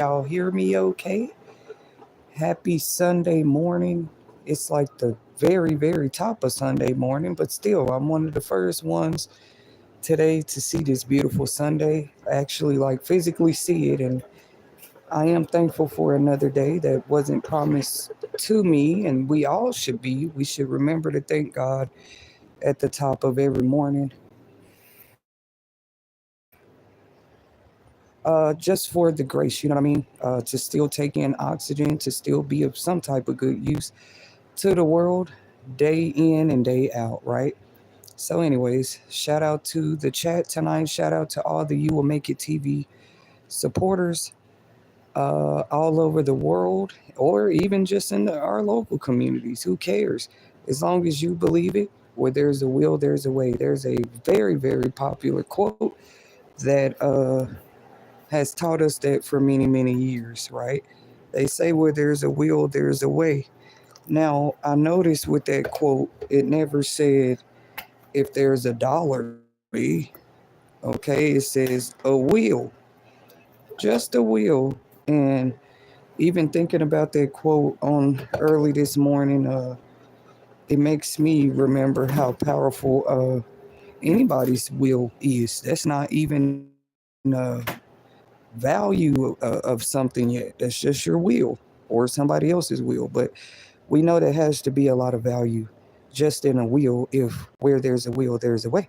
y'all hear me okay? Happy Sunday morning. It's like the very, very top of Sunday morning, but still, I'm one of the first ones today to see this beautiful Sunday. Actually, like physically see it, and I am thankful for another day that wasn't promised to me, and we all should be. We should remember to thank God at the top of every morning. Just for the grace, you know what I mean? To still take in oxygen, to still be of some type of good use to the world, day in and day out, right? So, anyways, shout out to the chat tonight. Shout out to all the You Will Make It TV supporters all over the world, or even just in our local communities. Who cares? As long as you believe it, where there's a will, there's a way. There's a very, very popular quote that has taught us that for many, many years, right? They say where there's a will, there's a way. Now, I noticed with that quote, it never said if there's a dollar, okay? It says a will, just a will. And even thinking about that quote on early this morning, it makes me remember how powerful anybody's will is. That's not even value of something yet. That's just your will or somebody else's will. But we know there has to be a lot of value just in a will if where there's a will, there's a way.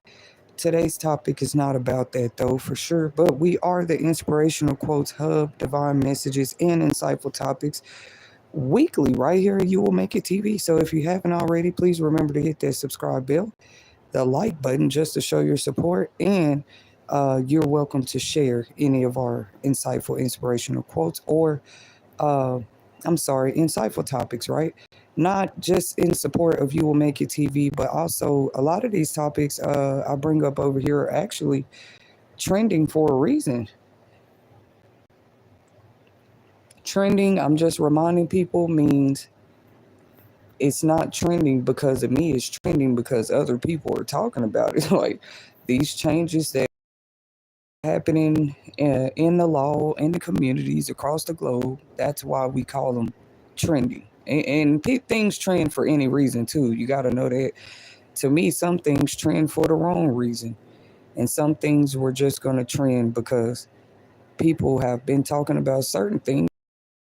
Today's topic is not about that though, for sure, but we are the Inspirational Quotes Hub, divine messages, and insightful topics weekly right here at You Will Make It TV. So if you haven't already, please remember to hit that subscribe bell, the like button just to show your support, and you're welcome to share any of our insightful, inspirational quotes or uh, insightful topics, right? Not just in support of You Will Make It TV, but also a lot of these topics I bring up over here are actually trending for a reason. Trending, I'm just reminding people, means it's not trending because of me, it's trending because other people are talking about it. Like these changes that are happening in the law, in the communities across the globe, that's why we call them trending. And things trend for any reason too. You got to know that. To me, some things trend for the wrong reason, and some things were just going to trend because people have been talking about certain things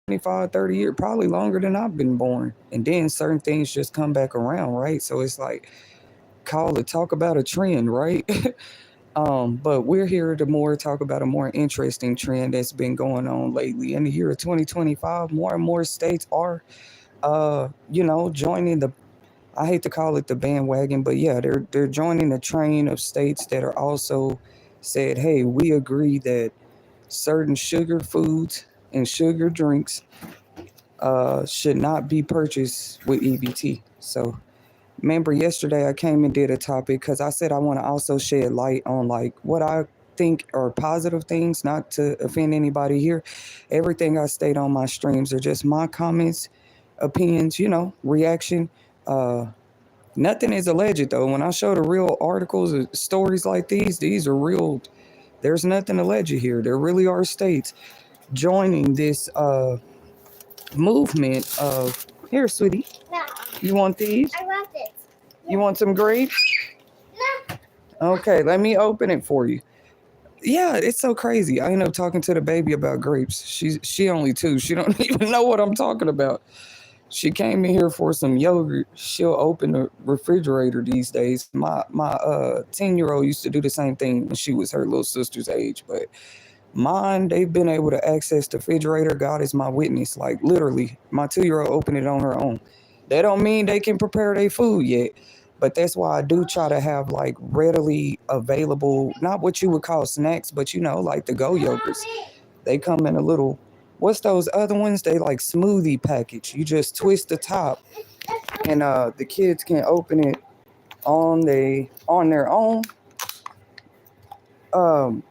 25, 30 years, probably longer than I've been born. And then certain things just come back around, right? So it's like, talk about a trend, right? But we're here to talk about a more interesting trend that's been going on lately. In the year of 2025, more and more states are, joining the, I hate to call it the bandwagon, but yeah, they're joining the train of states that are also said, hey, we agree that certain sugar foods and sugar drinks should not be purchased with EBT. So remember yesterday I came and did a topic because I said I want to also shed light on like what I think are positive things, not to offend anybody here. Everything I state on my streams are just my comments, opinions, reaction. Uh, Nothing is alleged though. When I show the real articles, stories like these are real. There's nothing alleged here. There really are states joining this movement of here, sweetie. No, You want these? I want it. You want some grapes? No. Okay, let me open it for you. Yeah, it's so crazy. I ended up talking to the baby about grapes. She only 2. She don't even know what I'm talking about. She came in here for some yogurt. She'll open the refrigerator these days. My 10-year-old used to do the same thing when she was her little sister's age, but mine, they've been able to access the refrigerator. God is my witness. Like literally, my 2-year-old opened it on her own. That don't mean they can prepare their food yet. But that's why I do try to have like readily available, not what you would call snacks, but like the go yogurts. They come in a little, what's those other ones? They like smoothie package. You just twist the top and the kids can open it on their own. Um,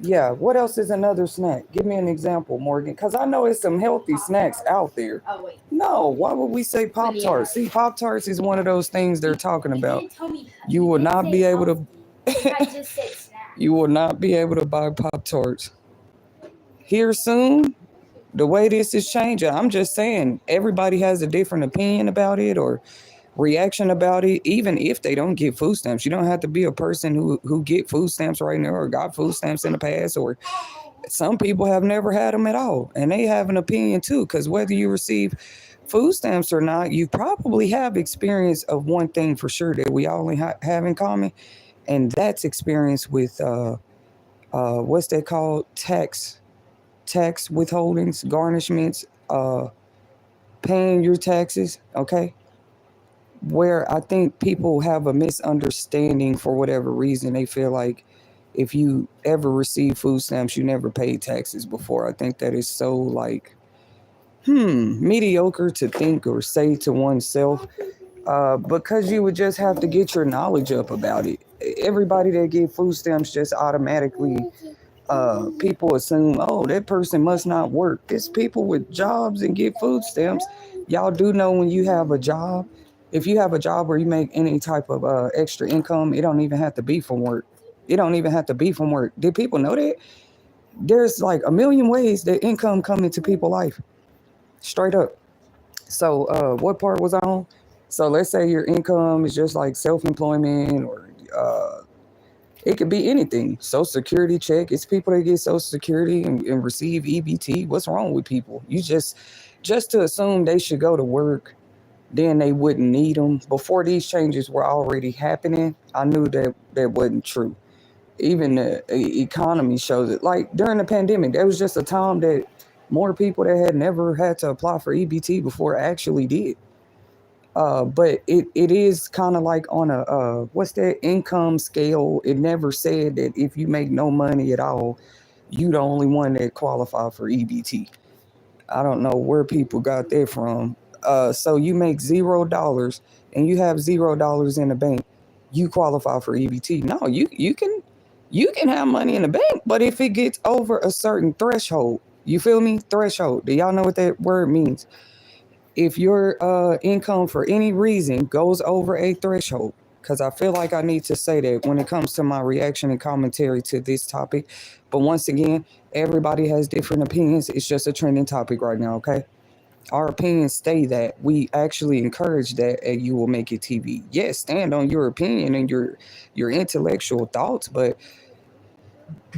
Yeah, what else is another snack? Give me an example, Morgan, because I know it's some healthy snacks out there. Oh, wait. No, why would we say Pop-Tarts? See, Pop-Tarts is one of those things they're talking about. You will not be able to I just said snack. you will not be able to buy Pop-Tarts here soon, the way this is changing, I'm just saying everybody has a different opinion about it or reaction about it. Even if they don't get food stamps, you don't have to be a person who get food stamps right now or got food stamps in the past, or some people have never had them at all and they have an opinion too, because whether you receive food stamps or not, you probably have experience of one thing for sure that we all have in common, and that's experience with what's that called, tax withholdings, garnishments, paying your taxes. Okay, where I think people have a misunderstanding for whatever reason. They feel like if you ever receive food stamps, you never paid taxes before. I think that is so like mediocre to think or say to oneself, because you would just have to get your knowledge up about it. Everybody that get food stamps just automatically, people assume, oh, that person must not work. It's people with jobs and get food stamps. Y'all do know when you have a job, if you have a job where you make any type of extra income, it don't even have to be from work. It don't even have to be from work. Did people know that? There's like a million ways that income come into people's life. Straight up. So what part was I on? So let's say your income is just like self-employment, or it could be anything. Social Security check. It's people that get Social Security and receive EBT. What's wrong with people? You just to assume they should go to work, then they wouldn't need them. Before these changes were already happening, I knew that that wasn't true. Even the economy shows it. Like during the pandemic, there was just a time that more people that had never had to apply for EBT before actually did. But it is kind of like on a what's that income scale. It never said that if you make no money at all, you the only one that qualify for EBT. I don't know where people got that from. So you make $0 and you have $0 in the bank, you qualify for EBT. No, you can have money in the bank, but if it gets over a certain threshold, you feel me? Threshold. Do y'all know what that word means? If your income for any reason goes over a threshold, because I feel like I need to say that when it comes to my reaction and commentary to this topic. But once again, everybody has different opinions. It's just a trending topic right now, okay? Our opinions stay that. We actually encourage that at You Will Make It TV. Yes, stand on your opinion and your intellectual thoughts, but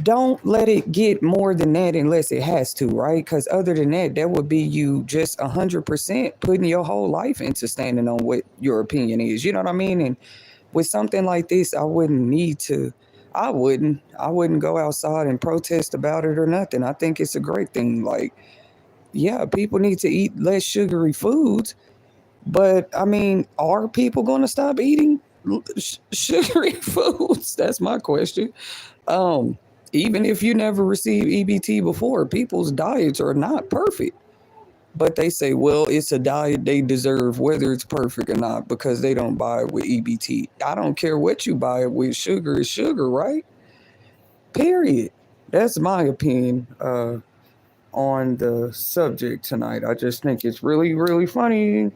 don't let it get more than that unless it has to, right? Because other than that, that would be you just 100% putting your whole life into standing on what your opinion is. You know what I mean? And with something like this, I wouldn't need to. I wouldn't go outside and protest about it or nothing. I think it's a great thing. Like, yeah, people need to eat less sugary foods, but I mean, are people going to stop eating sugary foods? That's my question. Um, Even if you never received EBT before, people's diets are not perfect. But they say, well, it's a diet they deserve, whether it's perfect or not, because they don't buy it with EBT. I don't care what you buy it with. Sugar is sugar, right? Period. That's my opinion on the subject tonight. I just think it's really, really funny.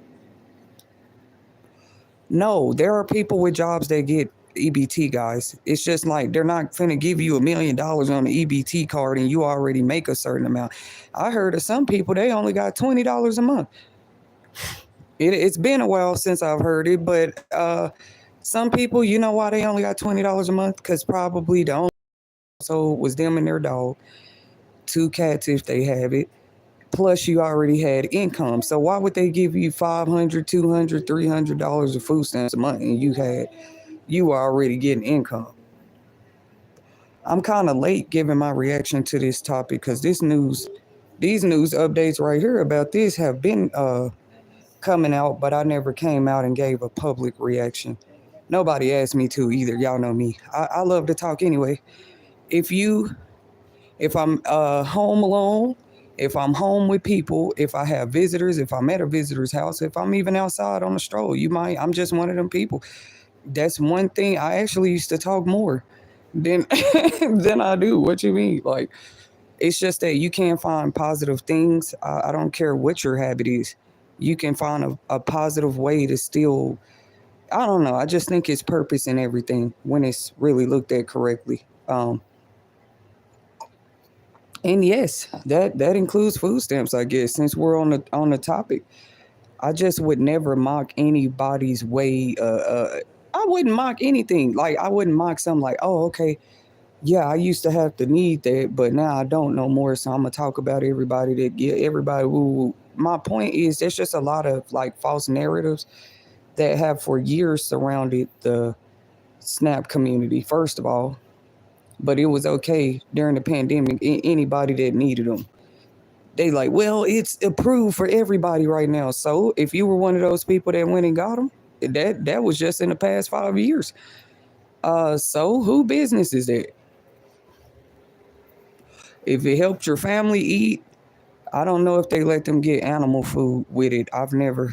No, there are people with jobs that get EBT, guys. It's just like they're not finna give you $1 million on the EBT card and you already make a certain amount. I heard of some people, they only got $20 a month. It's been a while since I've heard it, but some people, you know why they only got $20 a month? Because probably the only household was them and their dog, two cats if they have it. Plus, you already had income. So why would they give you $500, $200, $300 of food stamps a month and you were already getting income? I'm kind of late giving my reaction to this topic because these news updates right here about this have been coming out, but I never came out and gave a public reaction. Nobody asked me to either. Y'all know me. I love to talk anyway. If you, if I'm home alone, if I'm home with people, if I have visitors, if I'm at a visitor's house, if I'm even outside on a stroll, I'm just one of them people. That's one thing. I actually used to talk more than than I do. What you mean? Like, it's just that you can't find positive things. I don't care what your habit is. You can find a positive way to still. I don't know. I just think it's purpose in everything when it's really looked at correctly. And yes, that includes food stamps, I guess, since we're on the topic. I just would never mock anybody's way. I wouldn't mock anything. Like I wouldn't mock something like, oh, okay, yeah, I used to have to need that, but now I don't no more. So I'm gonna talk about everybody that get everybody. Woo, woo. My point is, there's just a lot of like false narratives that have for years surrounded the SNAP community. First of all, but it was okay during the pandemic. Anybody that needed them, they like, well, it's approved for everybody right now. So if you were one of those people that went and got them, that was just in the past 5 years. So who business is that? If it helped your family eat, I don't know if they let them get animal food with it. I've never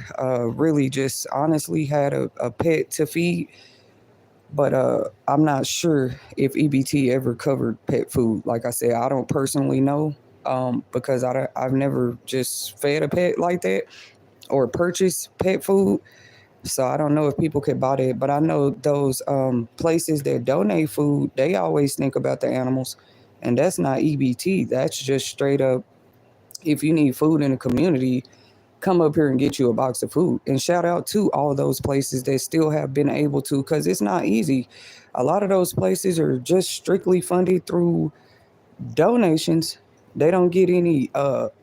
really just honestly had a pet to feed, but I'm not sure if EBT ever covered pet food. Like I said, I don't personally know because I've never just fed a pet like that or purchased pet food. So I don't know if people could buy that, but I know those places that donate food, they always think about the animals, and that's not EBT. That's just straight up. If you need food in the community, come up here and get you a box of food. And shout out to all those places that still have been able to, because it's not easy. A lot of those places are just strictly funded through donations. They don't get any.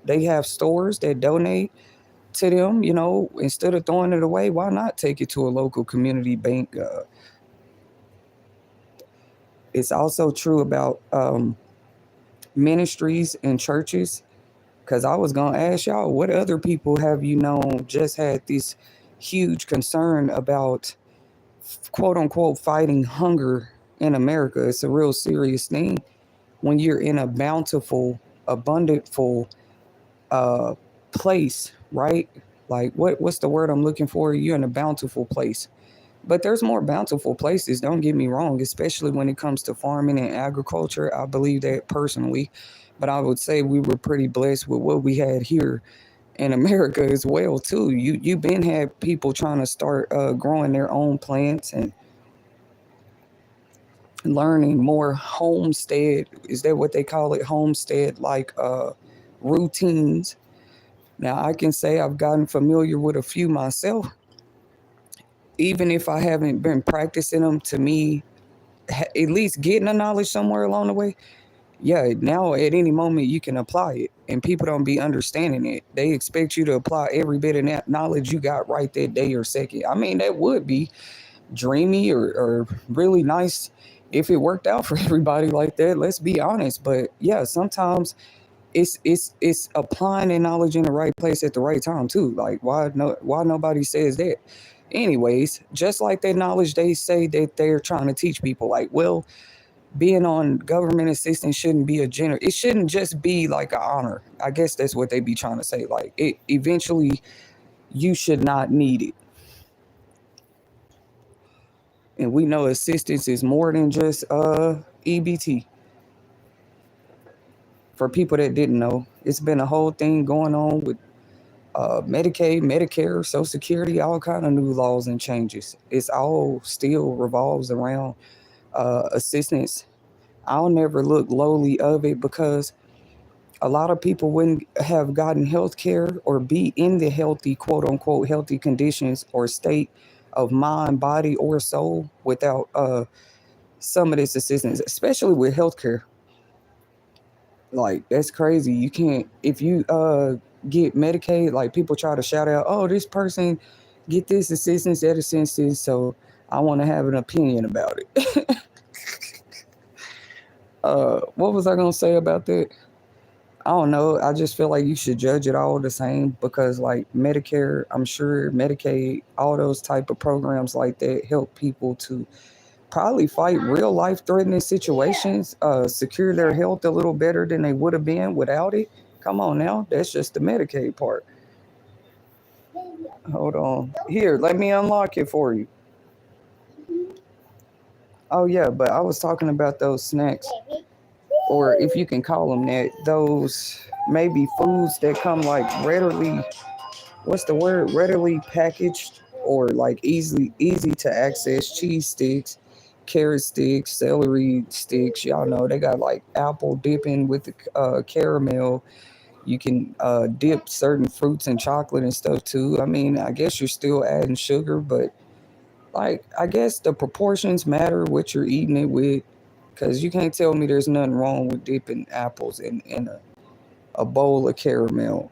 They have stores that donate to them. Instead of throwing it away, why not take it to a local community bank? It's also true about ministries and churches. Because I was going to ask y'all, what other people have you known just had this huge concern about quote unquote fighting hunger in America? It's a real serious thing when you're in a bountiful, abundantful uh, place, right? Like what's the word I'm looking for? You're in a bountiful place. But there's more bountiful places, don't get me wrong, especially when it comes to farming and agriculture. I believe that personally. But I would say we were pretty blessed with what we had here in America as well too. You been had people trying to start growing their own plants and learning more homestead. Is that what they call it? Homestead like routines. Now I can say I've gotten familiar with a few myself, even if I haven't been practicing them. To me, at least getting the knowledge somewhere along the way. Yeah, now at any moment you can apply it, and people don't be understanding it. They expect you to apply every bit of that knowledge you got right that day or second. I mean, that would be dreamy or really nice if it worked out for everybody like that. Let's be honest. But yeah, sometimes it's applying that knowledge in the right place at the right time too. Like why nobody says that? Anyways, just like that knowledge they say that they're trying to teach people, like, well, being on government assistance shouldn't be it shouldn't just be like an honor. I guess that's what they be trying to say. Like it eventually you should not need it. And we know assistance is more than just EBT. For people that didn't know, it's been a whole thing going on with Medicaid, Medicare, Social Security, all kind of new laws and changes. It's all still revolves around assistance. I'll never look lowly of it because a lot of people wouldn't have gotten health care or be in the healthy, quote unquote, healthy conditions or state of mind, body, or soul without some of this assistance, especially with healthcare. Like, that's crazy. You can't, if you get Medicaid, like people try to shout out, oh, this person get this assistance, that assistance. So I want to have an opinion about it. What was I going to say about that? I don't know. I just feel like you should judge it all the same because, like, Medicare, I'm sure Medicaid, all those type of programs like that help people to probably fight real life threatening situations, secure their health a little better than they would have been without it. Come on now. That's just the Medicaid part. Hold on. Here, let me unlock it for you. Oh, yeah, but I was talking about those snacks, or if you can call them that, those maybe foods that come like readily, what's the word? Readily packaged or like easy to access cheese sticks, carrot sticks, celery sticks. Y'all know they got like apple dipping with the caramel. You can dip certain fruits in chocolate and stuff too. I mean, I guess you're still adding sugar, but like I guess the proportions matter what you're eating it with, because you can't tell me there's nothing wrong with dipping apples in a bowl of caramel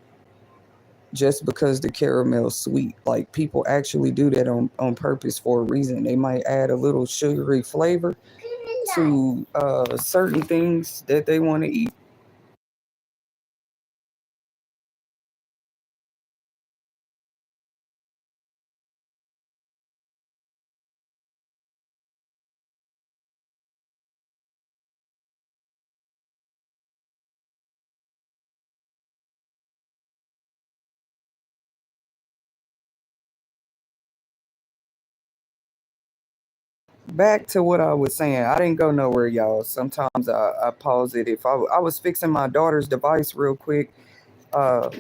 just because the caramel's sweet. Like people actually do that on purpose for a reason. They might add a little sugary flavor to certain things that they want to eat. Back to what I was saying. I didn't go nowhere, y'all. Sometimes I pause it. If I was fixing my daughter's device real quick, uh,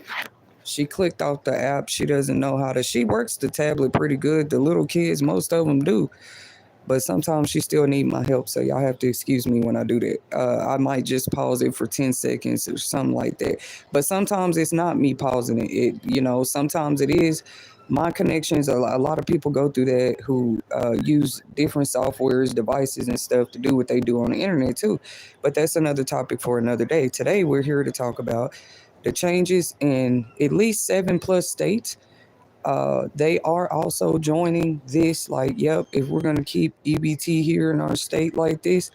she clicked off the app. She doesn't know how to. She works the tablet pretty good. The little kids, most of them do. But sometimes she still need my help, so y'all have to excuse me when I do that. I might just pause it for 10 seconds or something like that. But sometimes it's not me pausing it. Sometimes it is my connections. A lot of people go through that who use different softwares, devices, and stuff to do what they do on the internet too. But that's another topic for another day. Today we're here to talk about the changes in at least 7+ states. They are also joining this. Like, yep, if we're gonna keep EBT here in our state like this,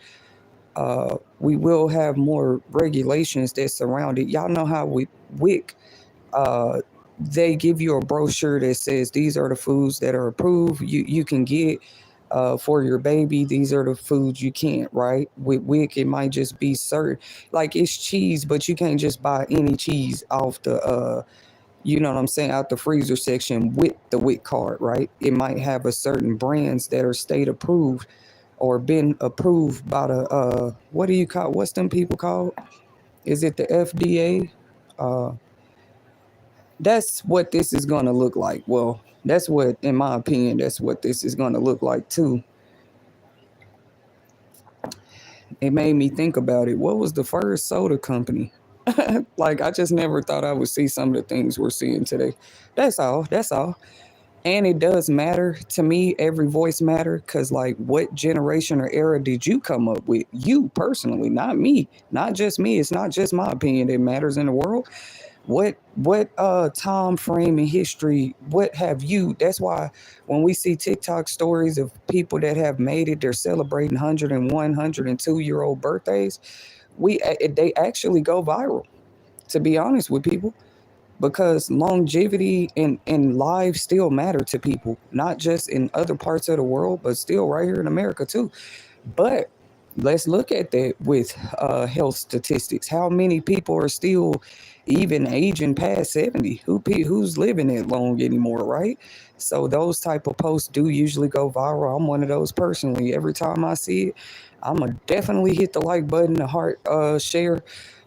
we will have more regulations that surround it. Y'all know how we WIC, uh, they give you a brochure that says these are the foods that are approved. You can get for your baby. These are the foods you can't. Right? With WIC, it might just be certain, like it's cheese, but you can't just buy any cheese off the you know what I'm saying, out the freezer section with the WIC card, right? It might have a certain brands that are state approved or been approved by the what do you call, what's them people called? Is it the FDA? Uh, that's what this is gonna look like. Well, that's what, in my opinion, that's what this is gonna look like too. It made me think about it. What was the first soda company? Like I just never thought I would see some of the things we're seeing today. That's all. That's all. And it does matter to me. Every voice matter, because like what generation or era did you come up with? You personally, not me, not just me. It's not just my opinion that matters in the world. What time frame in history, what have you, that's why when we see TikTok stories of people that have made it, they're celebrating 101, 102-year old birthdays. They actually go viral, to be honest with people, because longevity and lives still matter to people, not just in other parts of the world, but still right here in America too. But let's look at that with health statistics. How many people are still even aging past 70? Who's living that long anymore, right? So those type of posts do usually go viral. I'm one of those personally. Every time I see it, I'm gonna definitely hit the like button, the heart, share.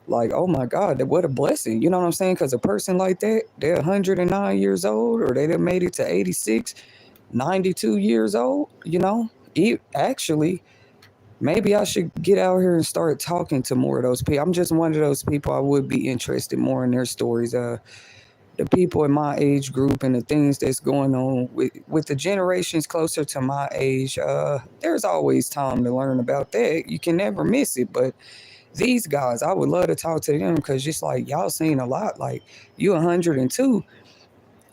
Like, oh my God, what a blessing. You know what I'm saying? Because a person like that, they're 109 years old, or they done made it to 86, 92 years old. Actually, maybe I should get out here and start talking to more of those people. I'm just one of those people. I would be interested more in their stories. The people in my age group and the things that's going on with the generations closer to my age. There's always time to learn about that. You can never miss it. But these guys, I would love to talk to them, because just like y'all seen a lot. Like you 102.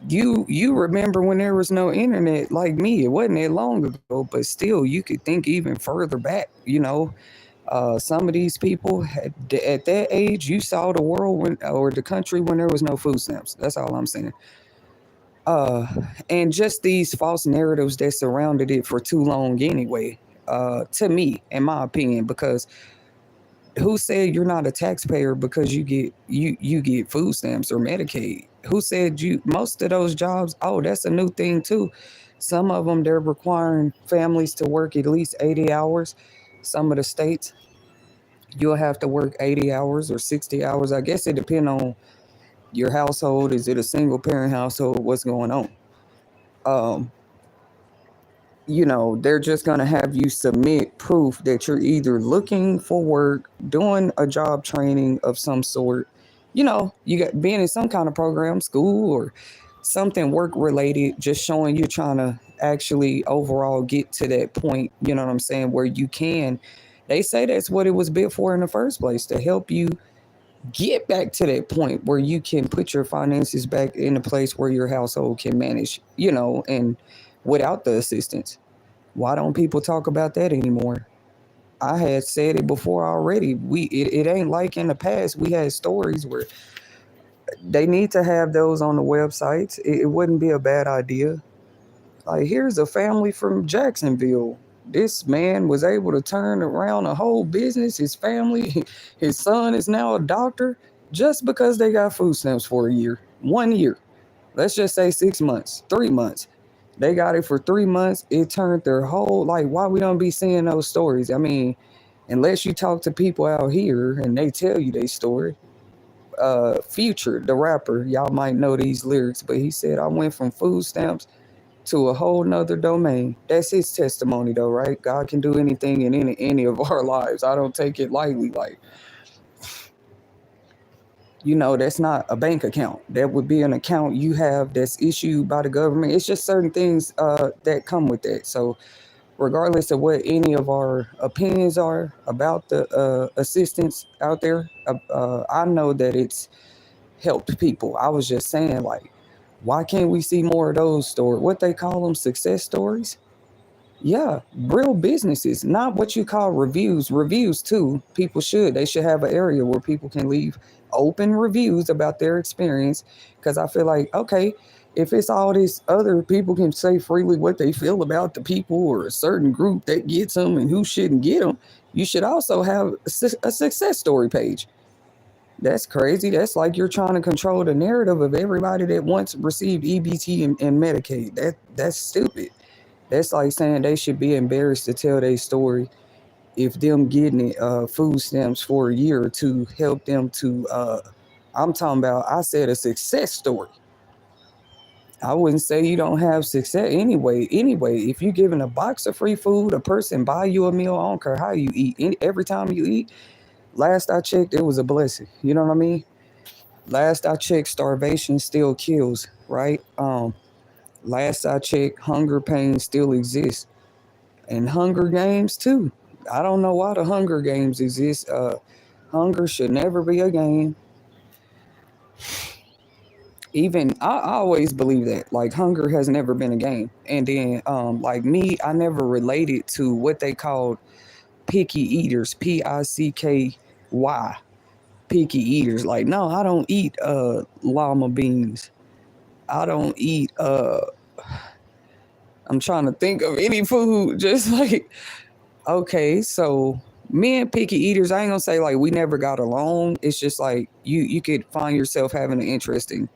You remember when there was no internet like me. It wasn't that long ago, but still you could think even further back. Some of these people at that age, you saw the world or the country when there was no food stamps. That's all I'm saying. uh and just these false narratives that surrounded it for too long anyway, to me, in my opinion. Because who said you're not a taxpayer because you get food stamps or Medicaid? Who said you, most of those jobs, oh, that's a new thing too. Some of them, they're requiring families to work at least 80 hours. Some of the states, you'll have to work 80 hours or 60 hours. I guess it depends on your household. Is it a single parent household? What's going on? Um, they're just going to have you submit proof that you're either looking for work, doing a job training of some sort, you got being in some kind of program, school, or something work related, just showing you're trying to actually overall get to that point, you know what I'm saying, where you can. They say that's what it was built for in the first place, to help you get back to that point where you can put your finances back in a place where your household can manage, and without the assistance. Why don't people talk about that anymore? I had said it before already. It ain't like in the past we had stories where they need to have those on the websites. It wouldn't be a bad idea. Like, here's a family from Jacksonville. This man was able to turn around a whole business, his family, his son is now a doctor, just because they got food stamps for a year. 1 year. Let's just say 6 months, 3 months. They got it for 3 months. It turned their whole, like, why we don't be seeing those stories? I mean, unless you talk to people out here and they tell you their story. Future, the rapper, y'all might know these lyrics, but he said, I went from food stamps to a whole nother domain. That's his testimony though, right? God can do anything in any of our lives. I don't take it lightly. Like, that's not a bank account. That would be an account you have that's issued by the government. It's just certain things that come with that. So regardless of what any of our opinions are about the assistance out there, I know that it's helped people. I was just saying, like, why can't we see more of those stories? What they call them, success stories? Yeah, real businesses, not what you call reviews. Reviews too. They should have an area where people can leave open reviews about their experience. Because I feel like, okay, if it's all this other people can say freely what they feel about the people or a certain group that gets them and who shouldn't get them, you should also have a success story page. That's crazy. That's like you're trying to control the narrative of everybody that once received EBT and Medicaid. That's stupid. That's like saying they should be embarrassed to tell their story if them getting food stamps for a year or two help them to. I'm talking about. I said a success story. I wouldn't say you don't have success anyway. Anyway, if you're giving a box of free food, a person buy you a meal. I don't care how you eat. Every time you eat, last I checked, it was a blessing. You know what I mean? Last I checked, starvation still kills. Right? Last I checked, hunger pain still exists. And Hunger Games too. I don't know why the Hunger Games exist. Hunger should never be a game. Even I always believe that, like, hunger has never been a game. And then like me, I never related to what they called picky eaters, PICKY, picky eaters. Like, no, I don't eat llama beans. I don't eat I'm trying to think of any food, just like, okay, so me and picky eaters, I ain't gonna say like we never got along. It's just like you could find yourself having an interesting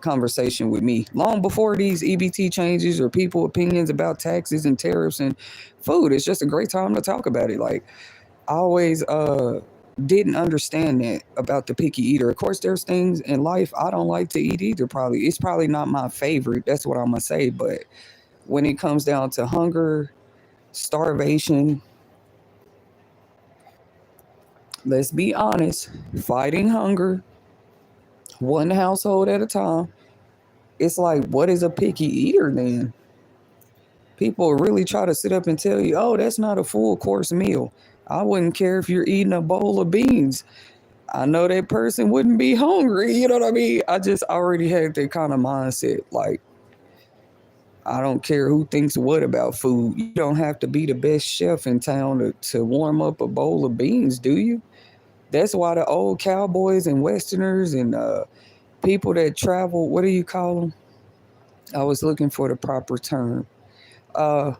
conversation with me long before these EBT changes or people opinions about taxes and tariffs and food. It's just a great time to talk about it. Like, I always didn't understand that about the picky eater. Of course, there's things in life I don't like to eat either. It's probably not my favorite. That's what I'm gonna say. But when it comes down to hunger, starvation, let's be honest, fighting hunger, one household at a time, it's like, what is a picky eater then? People really try to sit up and tell you, oh, that's not a full course meal. I wouldn't care if you're eating a bowl of beans. I know that person wouldn't be hungry. You know what I mean? I just already had that kind of mindset. Like, I don't care who thinks what about food. You don't have to be the best chef in town to warm up a bowl of beans, do you? That's why the old cowboys and westerners and people that travel, what do you call them? I was looking for the proper term. Uh,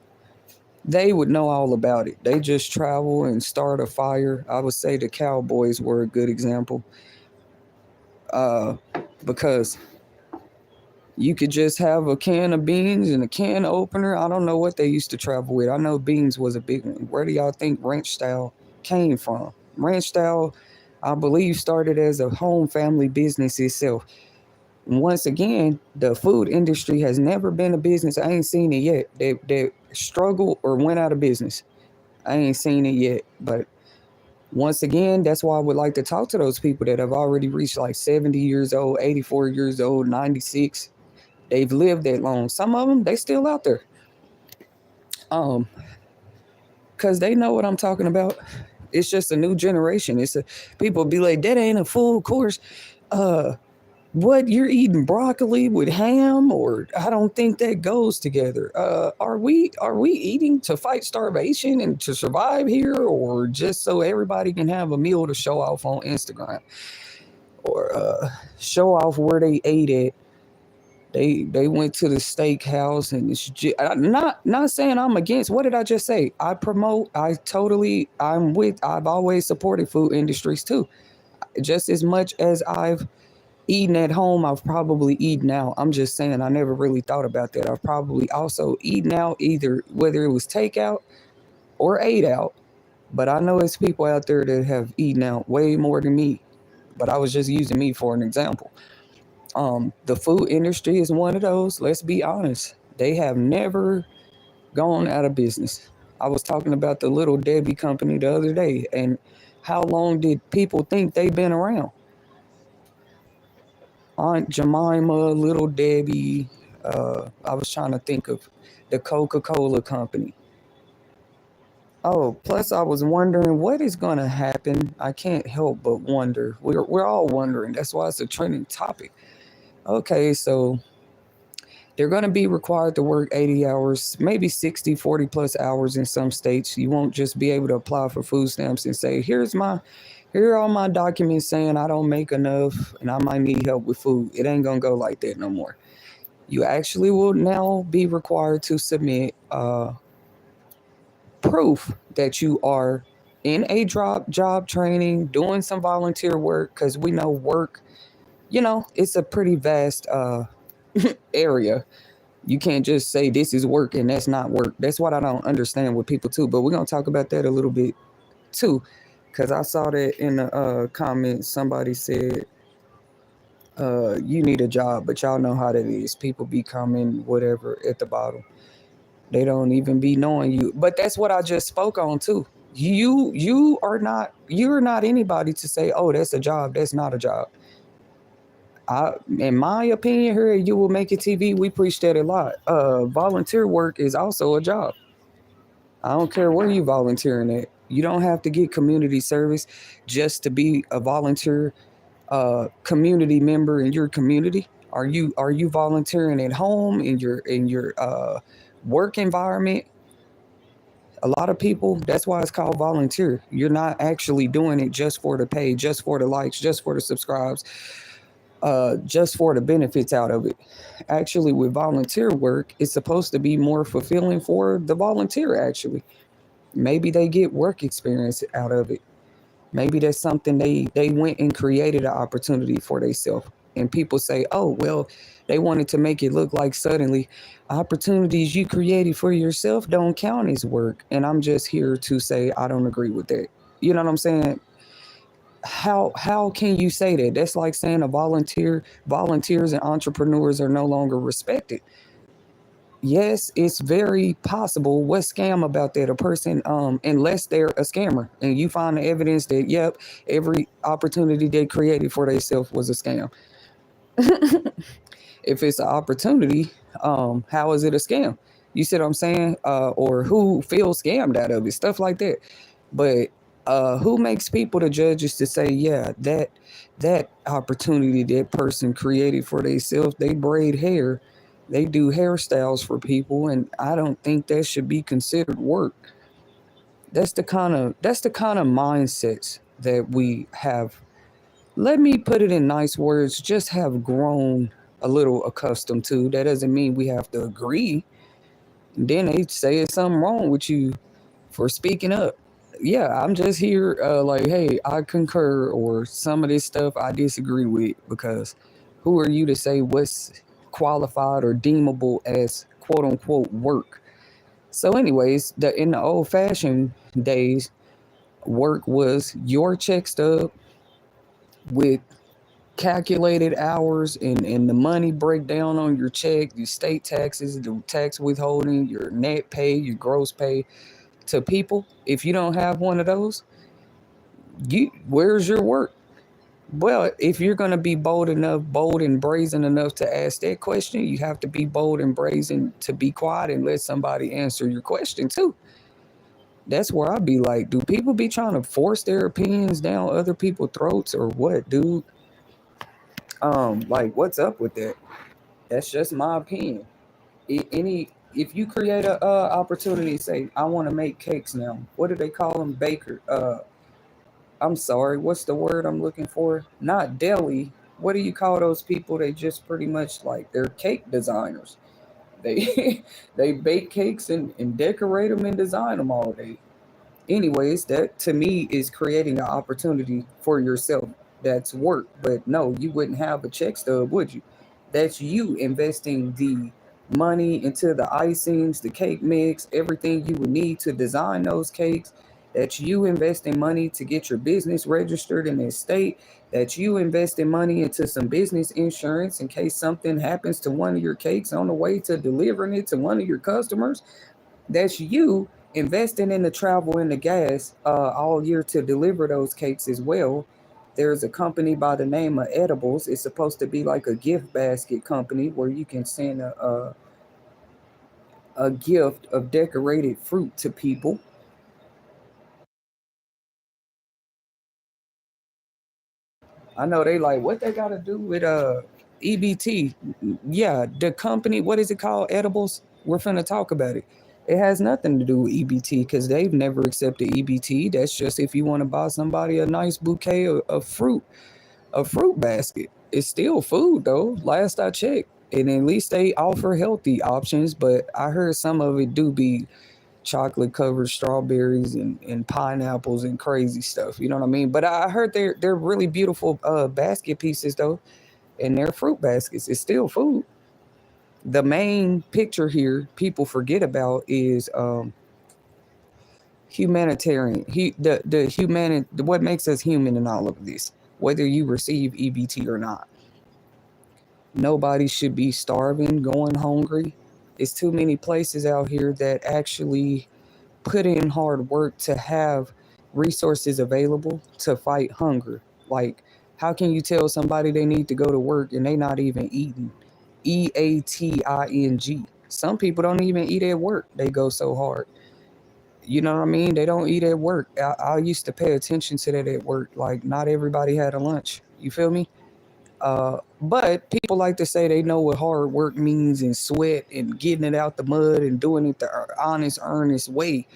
they would know all about it. They just travel and start a fire. I would say the cowboys were a good example, uh, because you could just have a can of beans and a can opener. I don't know what they used to travel with. I know beans was a big one. Where do y'all think ranch style came from? Ranch style, I believe, started as a home family business itself. Once again, the food industry has never been a business. I ain't seen it yet. They struggled or went out of business. I ain't seen it yet. But once again, that's why I would like to talk to those people that have already reached like 70 years old, 84 years old, 96. They've lived that long. Some of them, they still out there. Because they know what I'm talking about. It's just a new generation. People be like, that ain't a full course. What, you're eating broccoli with ham? Or I don't think that goes together. Are we eating to fight starvation and to survive here, or just so everybody can have a meal to show off on Instagram, or show off where they ate at? They went to the steakhouse, and it's just, not saying I'm against. What did I just say? I'm with. I've always supported food industries too, just as much as I've eaten at home. I've probably eaten out. I'm just saying I never really thought about that. I've probably also eaten out, either whether it was takeout or ate out. But I know it's people out there that have eaten out way more than me. But I was just using me for an example. The food industry is one of those. Let's be honest. They have never gone out of business. I was talking about the Little Debbie company the other day, and how long did people think they've been around? Aunt Jemima, Little Debbie. I was trying to think of the Coca-Cola company. Oh, plus I was wondering what is going to happen. I can't help but wonder. We're all wondering. That's why it's a trending topic. Okay, so they're going to be required to work 80 hours, maybe 60, 40 plus hours in some states. You won't just be able to apply for food stamps and say, here are all my documents saying I don't make enough and I might need help with food. It ain't going to go like that no more. You actually will now be required to submit proof that you are in a job training, doing some volunteer work, because we know work, it's a pretty vast area. You can't just say this is work and that's not work. That's what I don't understand with people too. But we're going to talk about that a little bit too, because I saw that in the comments. Somebody said, you need a job, but y'all know how that is. People be coming, whatever, at the bottom. They don't even be knowing you. But that's what I just spoke on too. You're not anybody to say, oh, that's a job. That's not a job. In my opinion, here at You Will Make It TV, we preach that a lot. Volunteer work is also a job. I don't care where you volunteering at. You don't have to get community service just to be a volunteer community member in your community. Are you volunteering at home, in your work environment? A lot of people, that's why it's called volunteer. You're not actually doing it just for the pay, just for the likes, just for the subscribes, just for the benefits out of it. Actually, with volunteer work, it's supposed to be more fulfilling for the volunteer, actually. Maybe they get work experience out of it. Maybe that's something they went and created an opportunity for themselves. And people say, oh, well, they wanted to make it look like suddenly opportunities you created for yourself don't count as work. And I'm just here to say I don't agree with that. You know what I'm saying? How can you say that? That's like saying volunteers and entrepreneurs are no longer respected. Yes, it's very possible. What's scam about that? A person, unless they're a scammer and you find the evidence that, yep, every opportunity they created for themselves was a scam. If it's an opportunity, how is it a scam? You see what I'm saying? Or who feels scammed out of it? Stuff like that. But who makes people the judges to say, yeah, that opportunity that person created for themselves, they braid hair, they do hairstyles for people, and I don't think that should be considered work. That's the kind of mindsets that we have. Let me put it in nice words, just have grown a little accustomed to. That doesn't mean we have to agree. Then they say it's something wrong with you for speaking up. Yeah, I'm just here like, hey, I concur, or some of this stuff I disagree with, because who are you to say what's qualified or deemable as quote unquote work? So anyways, in the old fashioned days, work was your check stub with calculated hours and the money breakdown on your check, your state taxes, the tax withholding, your net pay, your gross pay to people. If you don't have one of those, where's your work? Well, if you're going to be bold and brazen enough to ask that question, you have to be bold and brazen to be quiet and let somebody answer your question too. That's where I'd be like, do people be trying to force their opinions down other people's throats or what, dude? Like, what's up with that? That's just my opinion. If you create a opportunity, say, I want to make cakes now. What do they call them? Baker. I'm sorry. What's the word I'm looking for? Not deli. What do you call those people? They just pretty much like they're cake designers. They they bake cakes and decorate them and design them all day. Anyways, that to me is creating an opportunity for yourself. That's work. But no, you wouldn't have a check stub, would you? That's you investing the money into the icings, the cake mix, everything you would need to design those cakes. That's you investing money to get your business registered in the state. That's you investing money into some business insurance in case something happens to one of your cakes on the way to delivering it to one of your customers. That's you investing in the travel and the gas all year to deliver those cakes as well. There's a company by the name of Edibles. It's supposed to be like a gift basket company where you can send a gift of decorated fruit to people. I know they like what they got to do with EBT. Yeah, the company. What is it called? Edibles. We're finna talk about it. It has nothing to do with EBT because they've never accepted EBT. That's just if you want to buy somebody a nice bouquet of fruit, a fruit basket. It's still food though. Last I checked, and at least they offer healthy options. But I heard some of it do be chocolate covered strawberries and pineapples and crazy stuff. You know what I mean? But I heard they're really beautiful basket pieces though, and they're fruit baskets. It's still food. The main picture here people forget about is humanitarian. The human what makes us human in all of this, whether you receive EBT or not. Nobody should be starving, going hungry. It's too many places out here that actually put in hard work to have resources available to fight hunger. Like, how can you tell somebody they need to go to work and they not even eating? EATING. Some people don't even eat at work. They go so hard. You know what I mean? They don't eat at work. I used to pay attention to that at work. Like, not everybody had a lunch. You feel me? But people like to say they know what hard work means and sweat and getting it out the mud and doing it the honest, earnest way.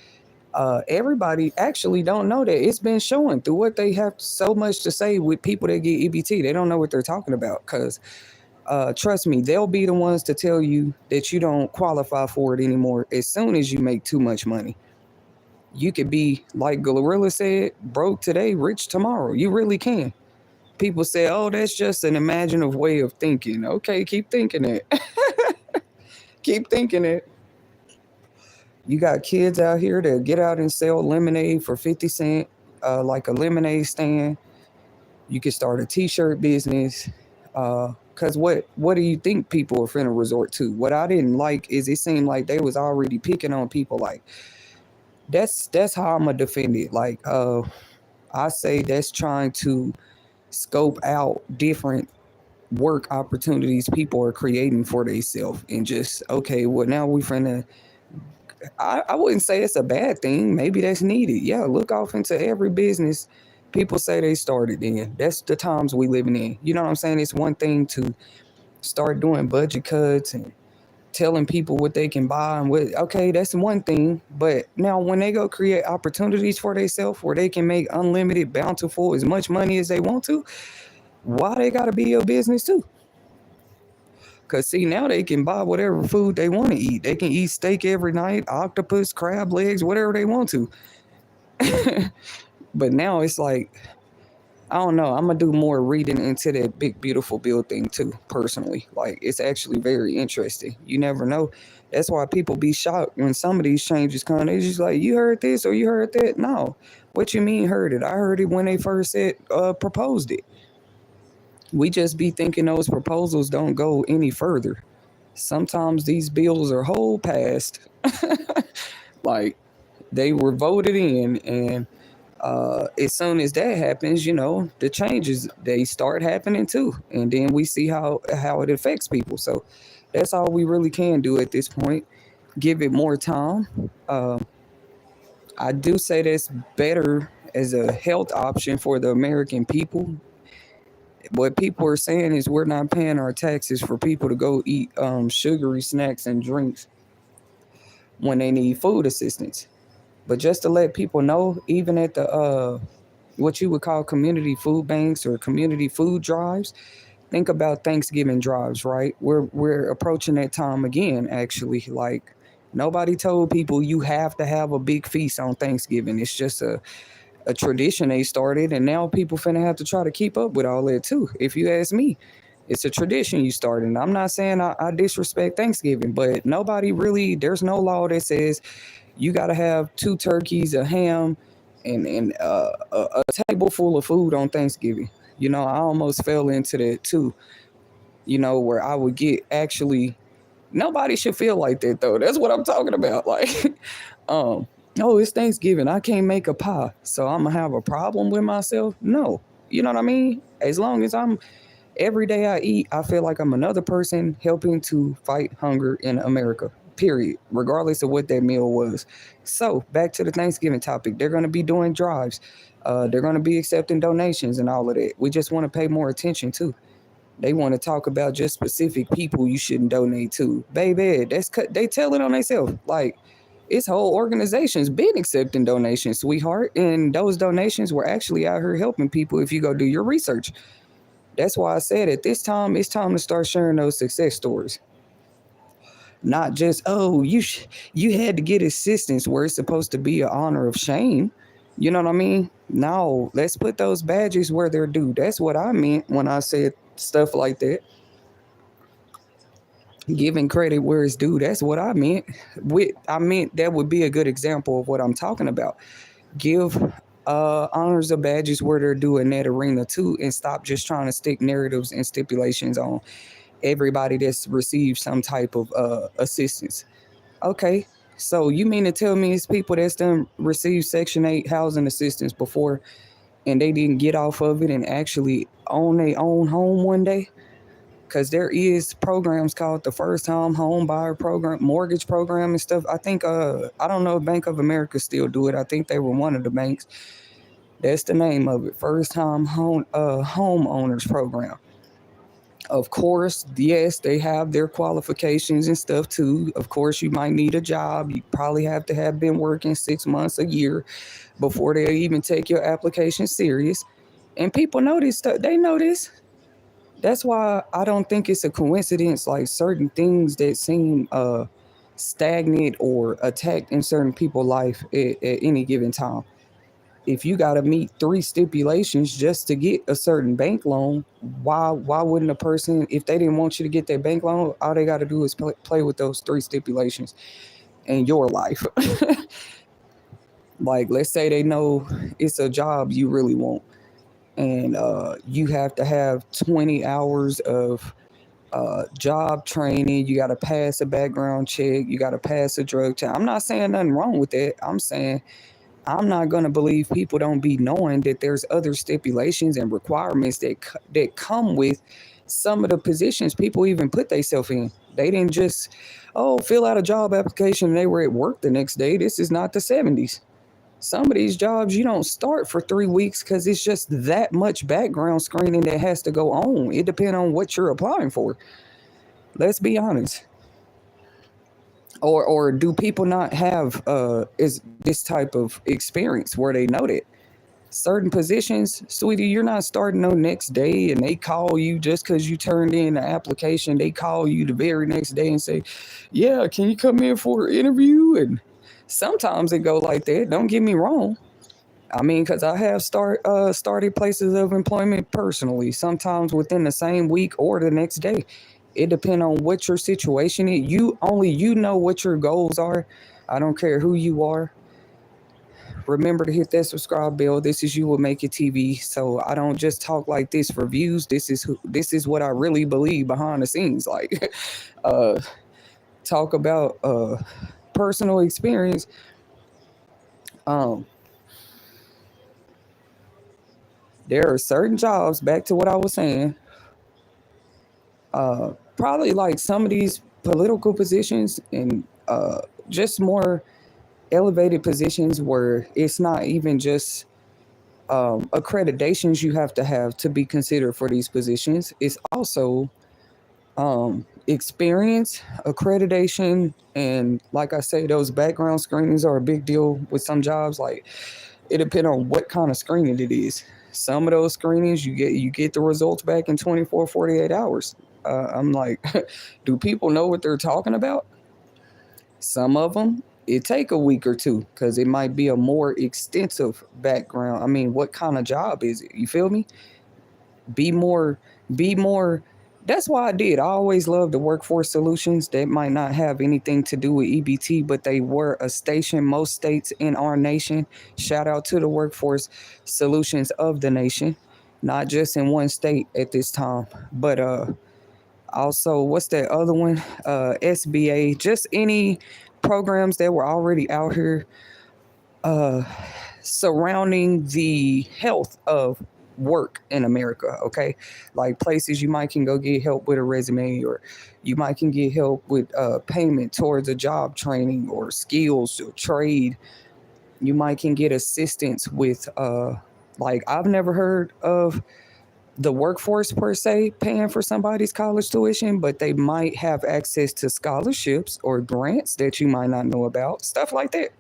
Everybody actually don't know that. It's been showing through what they have so much to say with people that get EBT. They don't know what they're talking about because trust me, they'll be the ones to tell you that you don't qualify for it anymore as soon as you make too much money. You could be, like Gorilla said, broke today, rich tomorrow. You really can. People say, oh, that's just an imaginative way of thinking. Okay, keep thinking it. Keep thinking it. You got kids out here that get out and sell lemonade for 50 cents, like a lemonade stand. You can start a t-shirt business. Cause what do you think people are finna resort to? What I didn't like is it seemed like they was already picking on people. Like that's how I'm gonna defend it. Like I say that's trying to scope out different work opportunities people are creating for themselves and just okay, well now we finna I wouldn't say it's a bad thing. Maybe that's needed. Yeah, look off into every business people say they started in. That's the times we living in. You know what I'm saying? It's one thing to start doing budget cuts and telling people what they can buy and what okay, that's one thing. But now when they go create opportunities for themselves where they can make unlimited, bountiful, as much money as they want to, why they gotta be your business too? Cause see now they can buy whatever food they want to eat. They can eat steak every night, octopus, crab legs, whatever they want to. But now it's like I don't know. I'm gonna do more reading into that big beautiful bill thing too. Personally, like it's actually very interesting. You never know. That's why people be shocked when some of these changes come. They just like, you heard this or you heard that. No, what you mean heard it? I heard it when they first said proposed it. We just be thinking those proposals don't go any further. Sometimes these bills are whole passed, like they were voted in, and as soon as that happens, the changes they start happening too, and then we see how it affects people. So that's all we really can do at this point. Give it more time. I do say that's better as a health option for the American people. What people are saying is we're not paying our taxes for people to go eat sugary snacks and drinks when they need food assistance. But just to let people know, even at the what you would call community food banks or community food drives, think about Thanksgiving drives, right? We're approaching that time again, actually. Like nobody told people you have to have a big feast on Thanksgiving. It's just a tradition they started, and now people finna have to try to keep up with all that too. If you ask me, it's a tradition you started. And I'm not saying I disrespect Thanksgiving, but nobody really, there's no law that says you got to have 2 turkeys, a ham, and a table full of food on Thanksgiving. I almost fell into that too. Where I would get actually. Nobody should feel like that though. That's what I'm talking about. Like, oh, it's Thanksgiving. I can't make a pie, so I'm gonna have a problem with myself. No, you know what I mean. As long as every day I eat, I feel like I'm another person helping to fight hunger in America. Period. Regardless of what that meal was. So back to the Thanksgiving topic. They're gonna be doing drives. They're gonna be accepting donations and all of that. We just want to pay more attention too. They want to talk about just specific people you shouldn't donate to. Baby, they tell it on themselves. Like, it's whole organizations been accepting donations, sweetheart. And those donations were actually out here helping people if you go do your research. That's why I said at this time, it's time to start sharing those success stories. Not just, oh, you had to get assistance where it's supposed to be an honor of shame. You know what I mean? No, let's put those badges where they're due. That's what I meant when I said stuff like that. Giving credit where it's due. That's what I meant. I meant that would be a good example of what I'm talking about. Give honors or badges where they're due in that arena too, and stop just trying to stick narratives and stipulations on everybody that's received some type of assistance. Okay, so you mean to tell me it's people that's done received Section 8 housing assistance before and they didn't get off of it and actually own their own home one day? Because there is programs called the First Time Home Buyer Program, mortgage program and stuff. I think, I don't know if Bank of America still do it. I think they were one of the banks. That's the name of it, First Time Homeowners Program. Of course, yes, they have their qualifications and stuff too. Of course, you might need a job. You probably have to have been working 6 months, a year before they even take your application serious. And people know this stuff. They know this. That's why I don't think it's a coincidence, like certain things that seem stagnant or attacked in certain people's life at any given time. If you got to meet 3 stipulations just to get a certain bank loan, why wouldn't a person, if they didn't want you to get that bank loan, all they got to do is play with those 3 stipulations in your life. Like, let's say they know it's a job you really want, and you have to have 20 hours of job training. You got to pass a background check. You got to pass a drug check. I'm not saying nothing wrong with that. I'm saying I'm not going to believe people don't be knowing that there's other stipulations and requirements that come with some of the positions people even put themselves in. They didn't just, fill out a job application and they were at work the next day. This is not the 70s. Some of these jobs you don't start for 3 weeks because it's just that much background screening that has to go on. It depends on what you're applying for. Let's be honest. Or do people not have is this type of experience where they know that certain positions, sweetie, you're not starting no next day, and they call you just because you turned in the application. They call you the very next day and say, yeah, can you come in for an interview? And sometimes it go like that. Don't get me wrong. I mean, because I have started places of employment personally, sometimes within the same week or the next day. It depends on what your situation is. You know what your goals are. I don't care who you are. remember to hit that subscribe bell. This is You Will Make It TV. So I don't just talk like this for views. This is what I really believe behind the scenes. Like, talk about personal experience. There are certain jobs, back to what I was saying, probably like some of these political positions and just more elevated positions where it's not even just accreditations you have to be considered for these positions. It's also experience, accreditation, and like I say, those background screenings are a big deal with some jobs. Like, it depends on what kind of screening it is. Some of those screenings you get the results back in 24, 48 hours. I'm like, do people know what they're talking about? Some of them, it take a week or two because it might be a more extensive background. I mean, what kind of job is it? You feel me? Be more. That's why I always loved the workforce solutions that might not have anything to do with EBT, but they were a station most states in our nation. Shout out to the workforce solutions of the nation, not just in one state at this time, but also, what's that other one? SBA, just any programs that were already out here surrounding the health of work in America. Okay, like places you might can go get help with a resume, or you might can get help with payment towards a job training or skills or trade. You might can get assistance with like, I've never heard of the workforce per se paying for somebody's college tuition, but they might have access to scholarships or grants that you might not know about, stuff like that.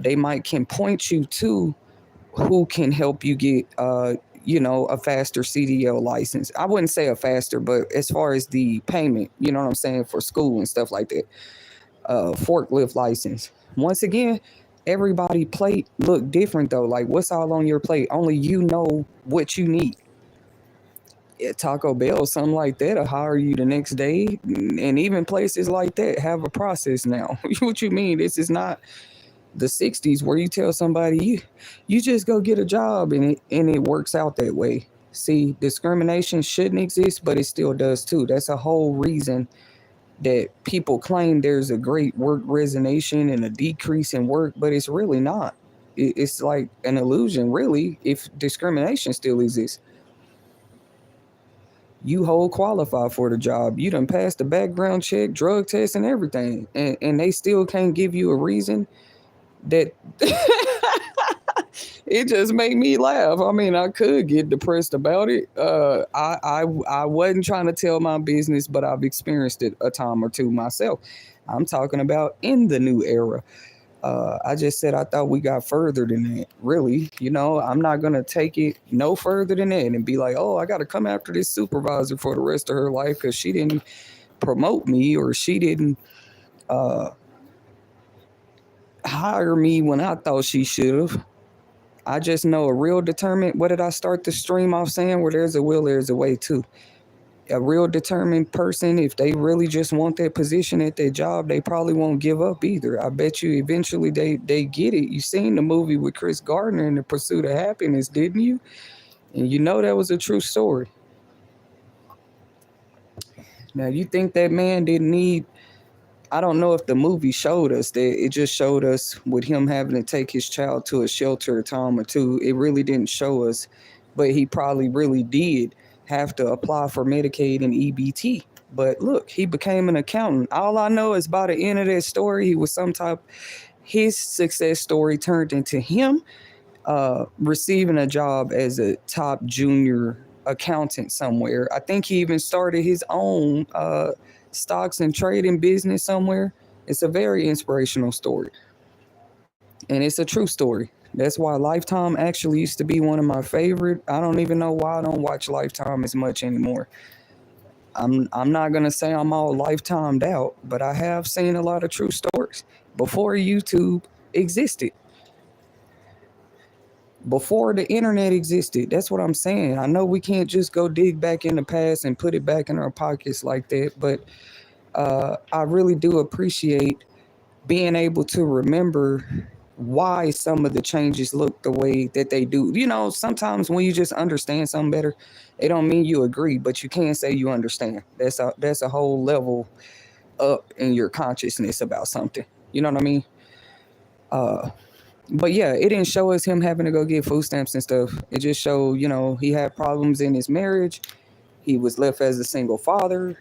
They might can point you to who can help you get a faster CDL license. I wouldn't say a faster, but as far as the payment, you know what I'm saying, for school and stuff like that. Forklift license. Once again, everybody plate look different though. Like, what's all on your plate? Only you know what you need. Taco Bell, something like that, will hire you the next day. And even places like that have a process now. What you mean? This is not the 60s where you tell somebody you just go get a job and it works out that way. See, discrimination shouldn't exist, but it still does too. That's a whole reason that people claim there's a great work resignation and a decrease in work, but it's really not. It's like an illusion, really, if discrimination still exists. You whole qualify for the job. You done passed the background check, drug test, and everything, and they still can't give you a reason. That it just made me laugh. I mean, I could get depressed about it. I wasn't trying to tell my business, but I've experienced it a time or two myself. I'm talking about in the new era. I just said I thought we got further than that. Really, I'm not gonna take it no further than that and be like, oh, I got to come after this supervisor for the rest of her life because she didn't promote me or she didn't hire me when I thought she should have. I just know a real determined. What did I start the stream off saying? Where there's a will, there's a way too. A real determined person, if they really just want that position at their job, they probably won't give up either. I bet you eventually they get it. You seen the movie with Chris Gardner in The Pursuit of Happiness, didn't you? And you know that was a true story. Now, you think that man didn't need... I don't know if the movie showed us that. It just showed us with him having to take his child to a shelter a time or two. It really didn't show us, but he probably really did have to apply for Medicaid and EBT. But look, he became an accountant. All I know is by the end of that story, he was his success story turned into him receiving a job as a top junior accountant somewhere. I think he even started his own stocks and trading business somewhere. It's a very inspirational story, and it's a true story. That's why Lifetime actually used to be one of my favorite. I don't even know why I don't watch Lifetime as much anymore. I'm not gonna say I'm all lifetimed out, but I have seen a lot of true stories before YouTube existed, before the internet existed. That's what I'm saying. I know we can't just go dig back in the past and put it back in our pockets like that, but I really do appreciate being able to remember why some of the changes look the way that they do. Sometimes when you just understand something better, it don't mean you agree, but you can say you understand. That's a whole level up in your consciousness about something. You know what I mean? But yeah, it didn't show us him having to go get food stamps and stuff. It just showed, he had problems in his marriage. He was left as a single father.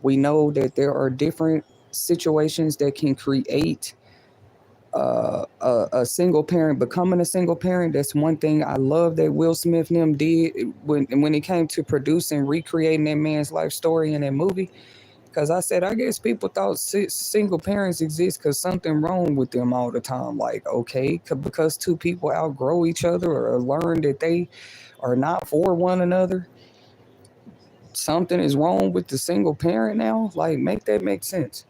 We know that there are different situations that can create a single parent becoming a single parent. That's one thing I love that Will Smith and them did when it came to producing, recreating that man's life story in that movie. Because I said, I guess people thought single parents exist because something wrong with them all the time. Like, okay, because two people outgrow each other or learn that they are not for one another, something is wrong with the single parent now. Like, make that make sense.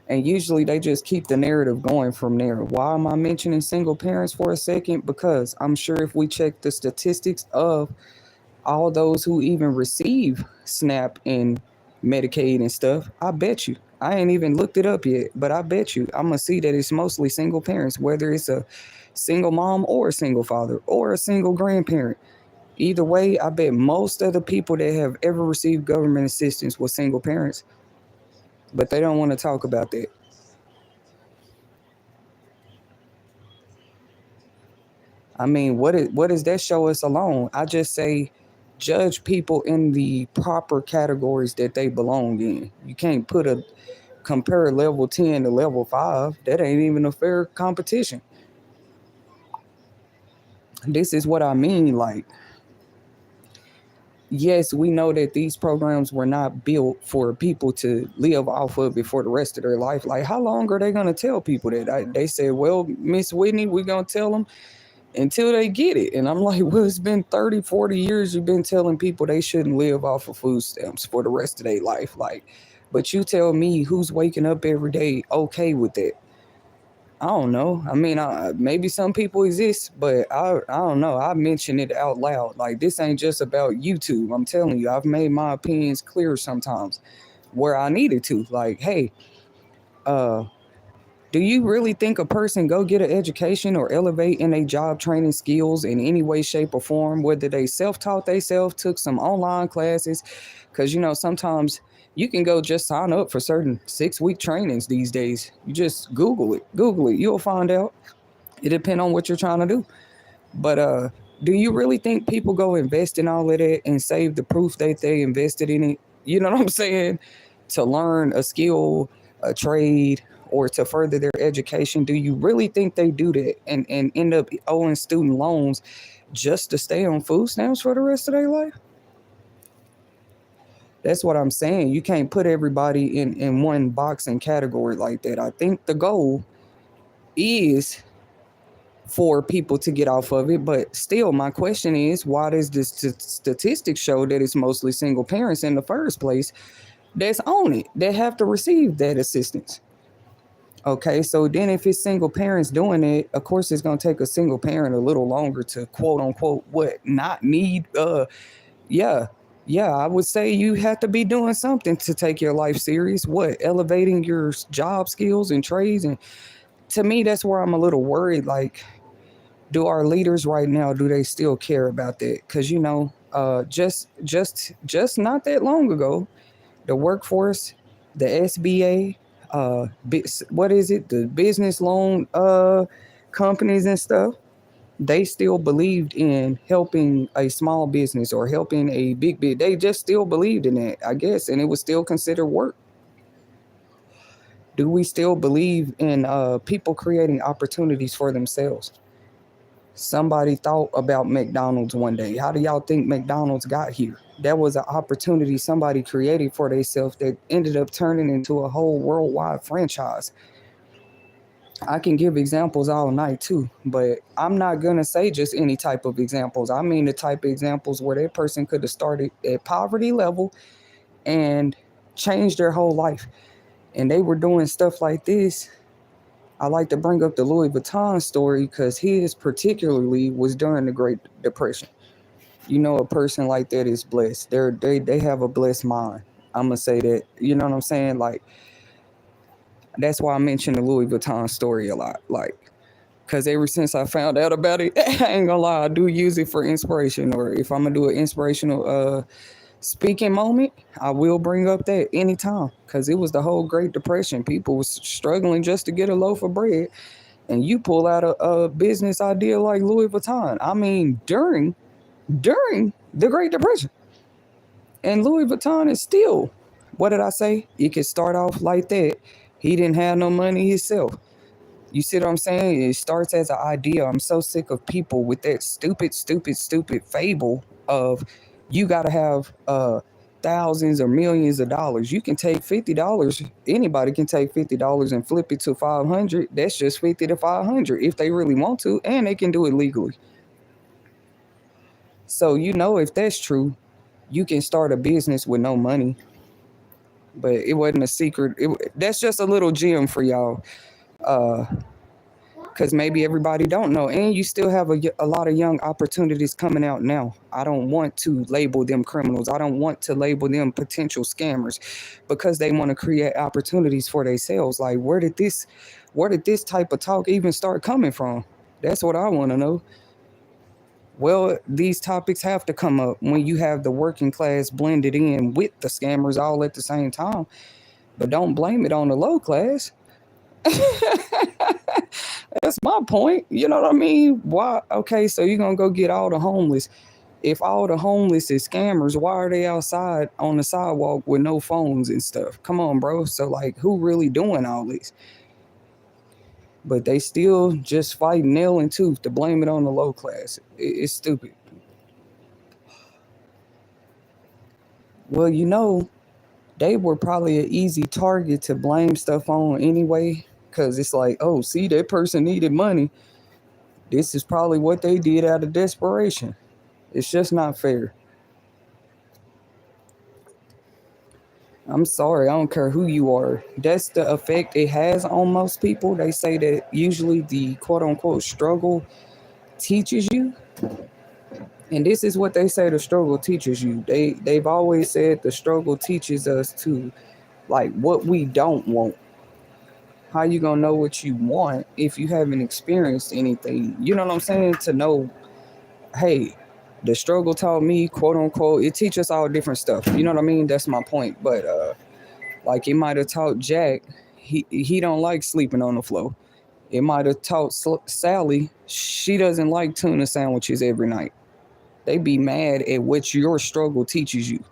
And usually they just keep the narrative going from there. Why am I mentioning single parents for a second? Because I'm sure if we check the statistics of all those who even receive SNAP and Medicaid and stuff, I bet you, I ain't even looked it up yet, but I bet you I'm going to see that it's mostly single parents, whether it's a single mom or a single father or a single grandparent. Either way, I bet most of the people that have ever received government assistance were single parents, but they don't want to talk about that. I mean, what does that show us alone? I just say judge people in the proper categories that they belong in. You can't compare level 10 to level 5. That ain't even a fair competition. This is what I mean. Like, yes, we know that these programs were not built for people to live off of it for the rest of their life. Like, how long are they going to tell people that? They said, well, Miss Whitney, we're going to tell them until they get it. And I'm like, well, it's been 30, 40 years you've been telling people they shouldn't live off of food stamps for the rest of their life. Like, but you tell me who's waking up every day okay with that? I don't know. I mean, maybe some people exist, but I don't know. I mention it out loud. Like, this ain't just about YouTube. I'm telling you, I've made my opinions clear sometimes where I needed to. Like, hey, uh, do you really think a person go get an education or elevate in a job training skills in any way, shape, or form, whether they self-taught themselves, took some online classes? Because, sometimes you can go just sign up for certain 6-week trainings these days. You just Google it. You'll find out. It depends on what you're trying to do. But do you really think people go invest in all of that and save the proof that they invested in it? You know what I'm saying? To learn a skill, a trade, or to further their education. Do you really think they do that and end up owing student loans just to stay on food stamps for the rest of their life? That's what I'm saying. You can't put everybody in one box and category like that. I think the goal is for people to get off of it. But still, my question is, why does the statistics show that it's mostly single parents in the first place that's on it, that have to receive that assistance? Okay, so then if it's single parents doing it, of course it's going to take a single parent a little longer to quote unquote what not need. Yeah, yeah, I would say you have to be doing something to take your life serious. What, elevating your job skills and trades? And to me, that's where I'm a little worried. Like, do our leaders right now, do they still care about that? Because just not that long ago, the workforce, the SBA, what is it, the business loan companies and stuff, they still believed in helping a small business or helping a big. They just still believed in that, I guess, and it was still considered work. Do we still believe in people creating opportunities for themselves? Somebody thought about McDonald's one day. How do y'all think McDonald's got here? That was an opportunity somebody created for themselves that ended up turning into a whole worldwide franchise. I can give examples all night too, but I'm not going to say just any type of examples. I mean the type of examples where that person could have started at poverty level and changed their whole life. And they were doing stuff like this. I like to bring up the Louis Vuitton story because his particularly was during the Great Depression. A person like that is blessed. They have a blessed mind. I'm gonna say that, you know what I'm saying? Like, that's why I mention the Louis Vuitton story a lot. Like, because ever since I found out about it, I ain't gonna lie, I do use it for inspiration. Or if I'm gonna do an inspirational speaking moment, I will bring up that anytime. Because it was the whole Great Depression. People was struggling just to get a loaf of bread. And you pull out a business idea like Louis Vuitton. I mean, during the Great Depression. And Louis Vuitton is still, what did I say? You could start off like that. He didn't have no money himself. You see what I'm saying? It starts as an idea. I'm so sick of people with that stupid fable of you got to have thousands or millions of dollars. You can take $50. Anybody can take $50 and flip it to 500. That's just 50 to 500 if they really want to, and they can do it legally. So if that's true, you can start a business with no money. But it wasn't a secret. That's just a little gem for y'all. Because maybe everybody don't know. And you still have a lot of young opportunities coming out now. I don't want to label them criminals. I don't want to label them potential scammers, because they want to create opportunities for themselves. Like, where did this type of talk even start coming from? That's what I want to know. Well, these topics have to come up when you have the working class blended in with the scammers all at the same time. But don't blame it on the low class. That's my point. You know what I mean? Why? Okay, so you're going to go get all the homeless. If all the homeless is scammers, why are they outside on the sidewalk with no phones and stuff? Come on, bro. So, like, who really doing all this? But they still just fight nail and tooth to blame it on the low class. It's stupid. Well, they were probably an easy target to blame stuff on anyway, because it's like, oh, see, that person needed money. This is probably what they did out of desperation. It's just not fair. I'm sorry, I don't care who you are. That's the effect it has on most people. They say that usually the quote-unquote struggle teaches you. And this is what they say the struggle teaches you. They've always said the struggle teaches us to, like, what we don't want. How you gonna know what you want if you haven't experienced anything? You know what I'm saying? To know, hey, the struggle taught me, quote unquote, it teaches us all different stuff. You know what I mean? That's my point. But like, it might have taught Jack, he don't like sleeping on the floor. It might have taught Sally, she doesn't like tuna sandwiches every night. They be mad at what your struggle teaches you.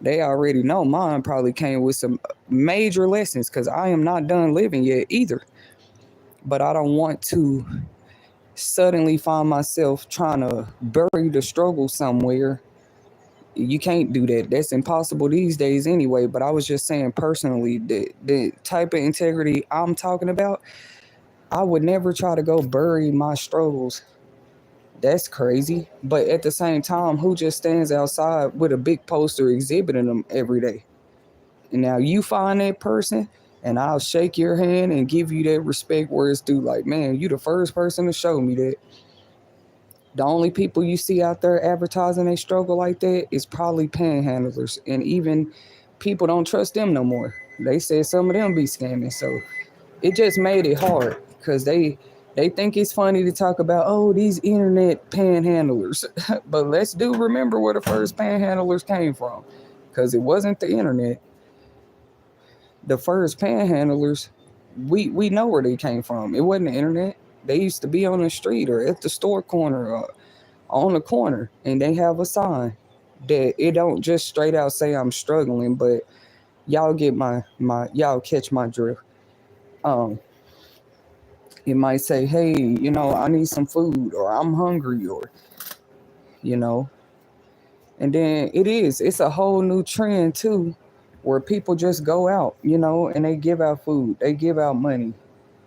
They already know mine probably came with some major lessons, because I am not done living yet either. But I don't want to suddenly find myself trying to bury the struggle somewhere. You can't do that. That's impossible these days anyway. But I was just saying personally, the type of integrity I'm talking about, I would never try to go bury my struggles. That's crazy. But at the same time, who just stands outside with a big poster exhibiting them every day? And now you find that person, and I'll shake your hand and give you that respect where it's due. Like, man, you the first person to show me that. The only people you see out there advertising they struggle like that is probably panhandlers. And even people don't trust them no more. They said some of them be scamming. So it just made it hard, because they think it's funny to talk about, oh, these internet panhandlers. But let's remember where the first panhandlers came from, because it wasn't the internet. The first panhandlers, we know where they came from. It wasn't the internet. They used to be on the street or at the store corner or on the corner, and they have a sign that it don't just straight out say I'm struggling, but y'all get y'all catch my drift. It might say, hey, I need some food, or I'm hungry, or and then it's a whole new trend too, where people just go out, and they give out food, they give out money,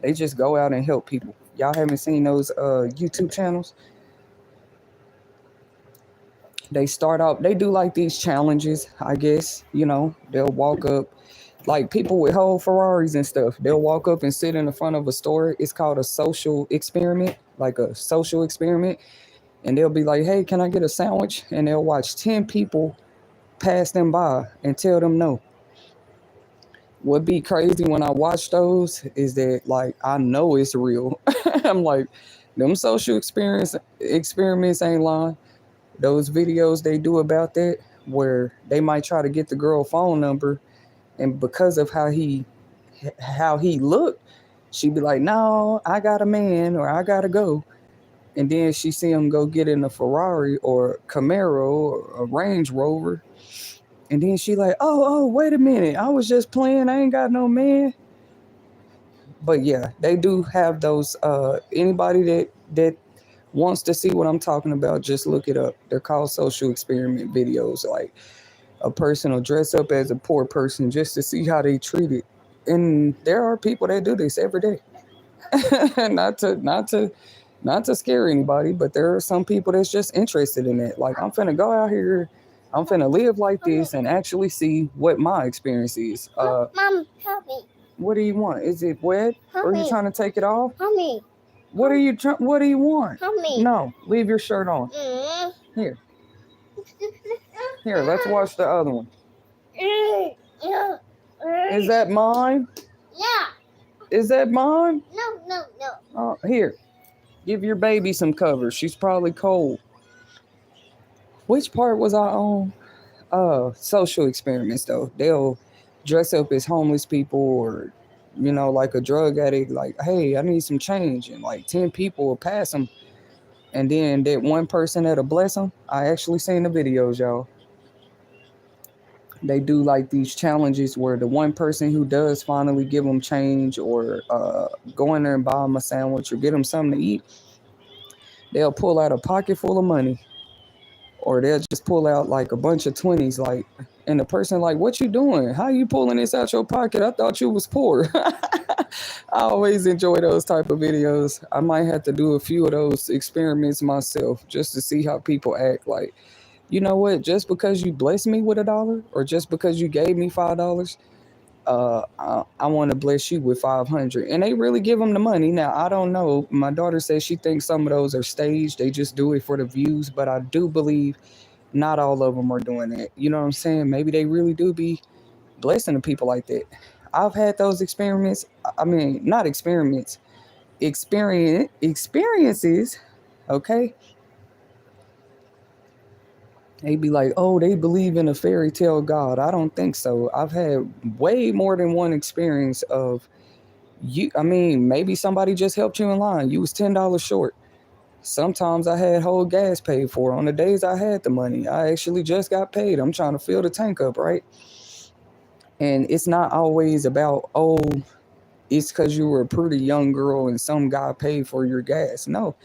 they just go out and help people. Y'all haven't seen those YouTube channels? They start out, they do like these challenges, I guess. They'll walk up, like people with whole Ferraris and stuff. They'll walk up and sit in the front of a store. It's called a social experiment, like a social experiment. And they'll be like, hey, can I get a sandwich? And they'll watch 10 people pass them by and tell them no. What be crazy when I watch those is that like I know it's real. I'm like, them social experiments ain't lying. Those videos they do about that where they might try to get the girl phone number, and because of how he looked, she'd be like, no, I got a man or I gotta go. And then she see him go get in a Ferrari or Camaro or a Range Rover. And then she like, oh, wait a minute. I was just playing. I ain't got no man. But yeah, they do have those. Anybody that wants to see what I'm talking about, just look it up. They're called social experiment videos. Like a person will dress up as a poor person just to see how they treat it. And there are people that do this every day. not to scare anybody, but there are some people that's just interested in it. Like, I'm finna go out here, I'm finna live like this and actually see what my experience is. Mom, help me. What do you want? Is it wet? Help Or are you me. trying to take it off? Help me. What do you want? Help me. No, leave your shirt on. Here, let's watch the other one. Is that mine? Yeah. Is that mine? No. Here, give your baby some cover. She's probably cold. Which part was I on? Social experiments, though. They'll dress up as homeless people or, like a drug addict. Like, hey, I need some change. And like 10 people will pass them. And then that one person that'll bless them. I actually seen the videos, y'all. They do like these challenges where the one person who does finally give them change or go in there and buy them a sandwich or get them something to eat, they'll pull out a pocket full of money, or they'll just pull out like a bunch of 20s, like, and the person like, what you doing? How you pulling this out your pocket? I thought you was poor. I always enjoy those type of videos. I might have to do a few of those experiments myself just to see how people act. Like, you know what? Just because you blessed me with $1 or just because you gave me $5, I want to bless you with 500. And they really give them the money. Now, I don't know. My daughter says she thinks some of those are staged. They just do it for the views. But I do believe not all of them are doing that. You know what I'm saying? Maybe they really do be blessing the people like that. I've had those experiments. I mean, not experiments. Experiences. Okay. They be like, oh, they believe in a fairy tale God. I don't think so. I've had way more than one experience of you. I mean, maybe somebody just helped you in line. You was $10 short. Sometimes I had whole gas paid for. On the days I had the money, I actually just got paid. I'm trying to fill the tank up, right? And it's not always about, oh, it's because you were a pretty young girl and some guy paid for your gas. No,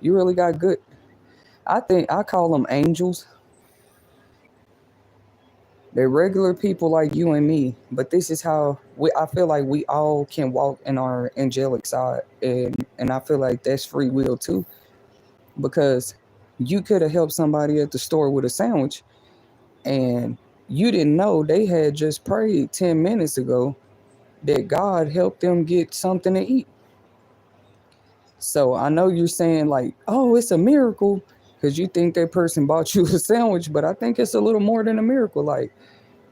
you really got good. I think I call them angels. They're regular people like you and me, but this is how I feel like we all can walk in our angelic side, and I feel like that's free will too, because you could have helped somebody at the store with a sandwich, and you didn't know they had just prayed 10 minutes ago that God helped them get something to eat. So I know you're saying like, oh, it's a miracle because you think that person bought you a sandwich, but I think it's a little more than a miracle. Like,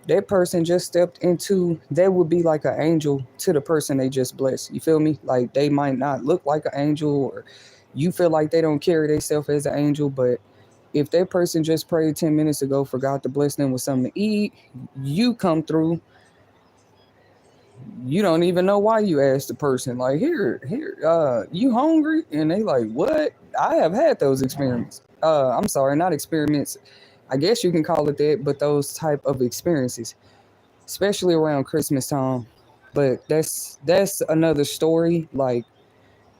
that person just stepped into, they would be like an angel to the person they just blessed. You feel me? Like, they might not look like an angel, or you feel like they don't carry themselves as an angel, but if that person just prayed 10 minutes ago for God to bless them with something to eat, you come through, you don't even know why you asked the person, like, here, you hungry? And they like, what? I have had those experiments. I'm sorry, not experiments. I guess you can call it that, but those type of experiences, especially around Christmas time. But that's another story. Like,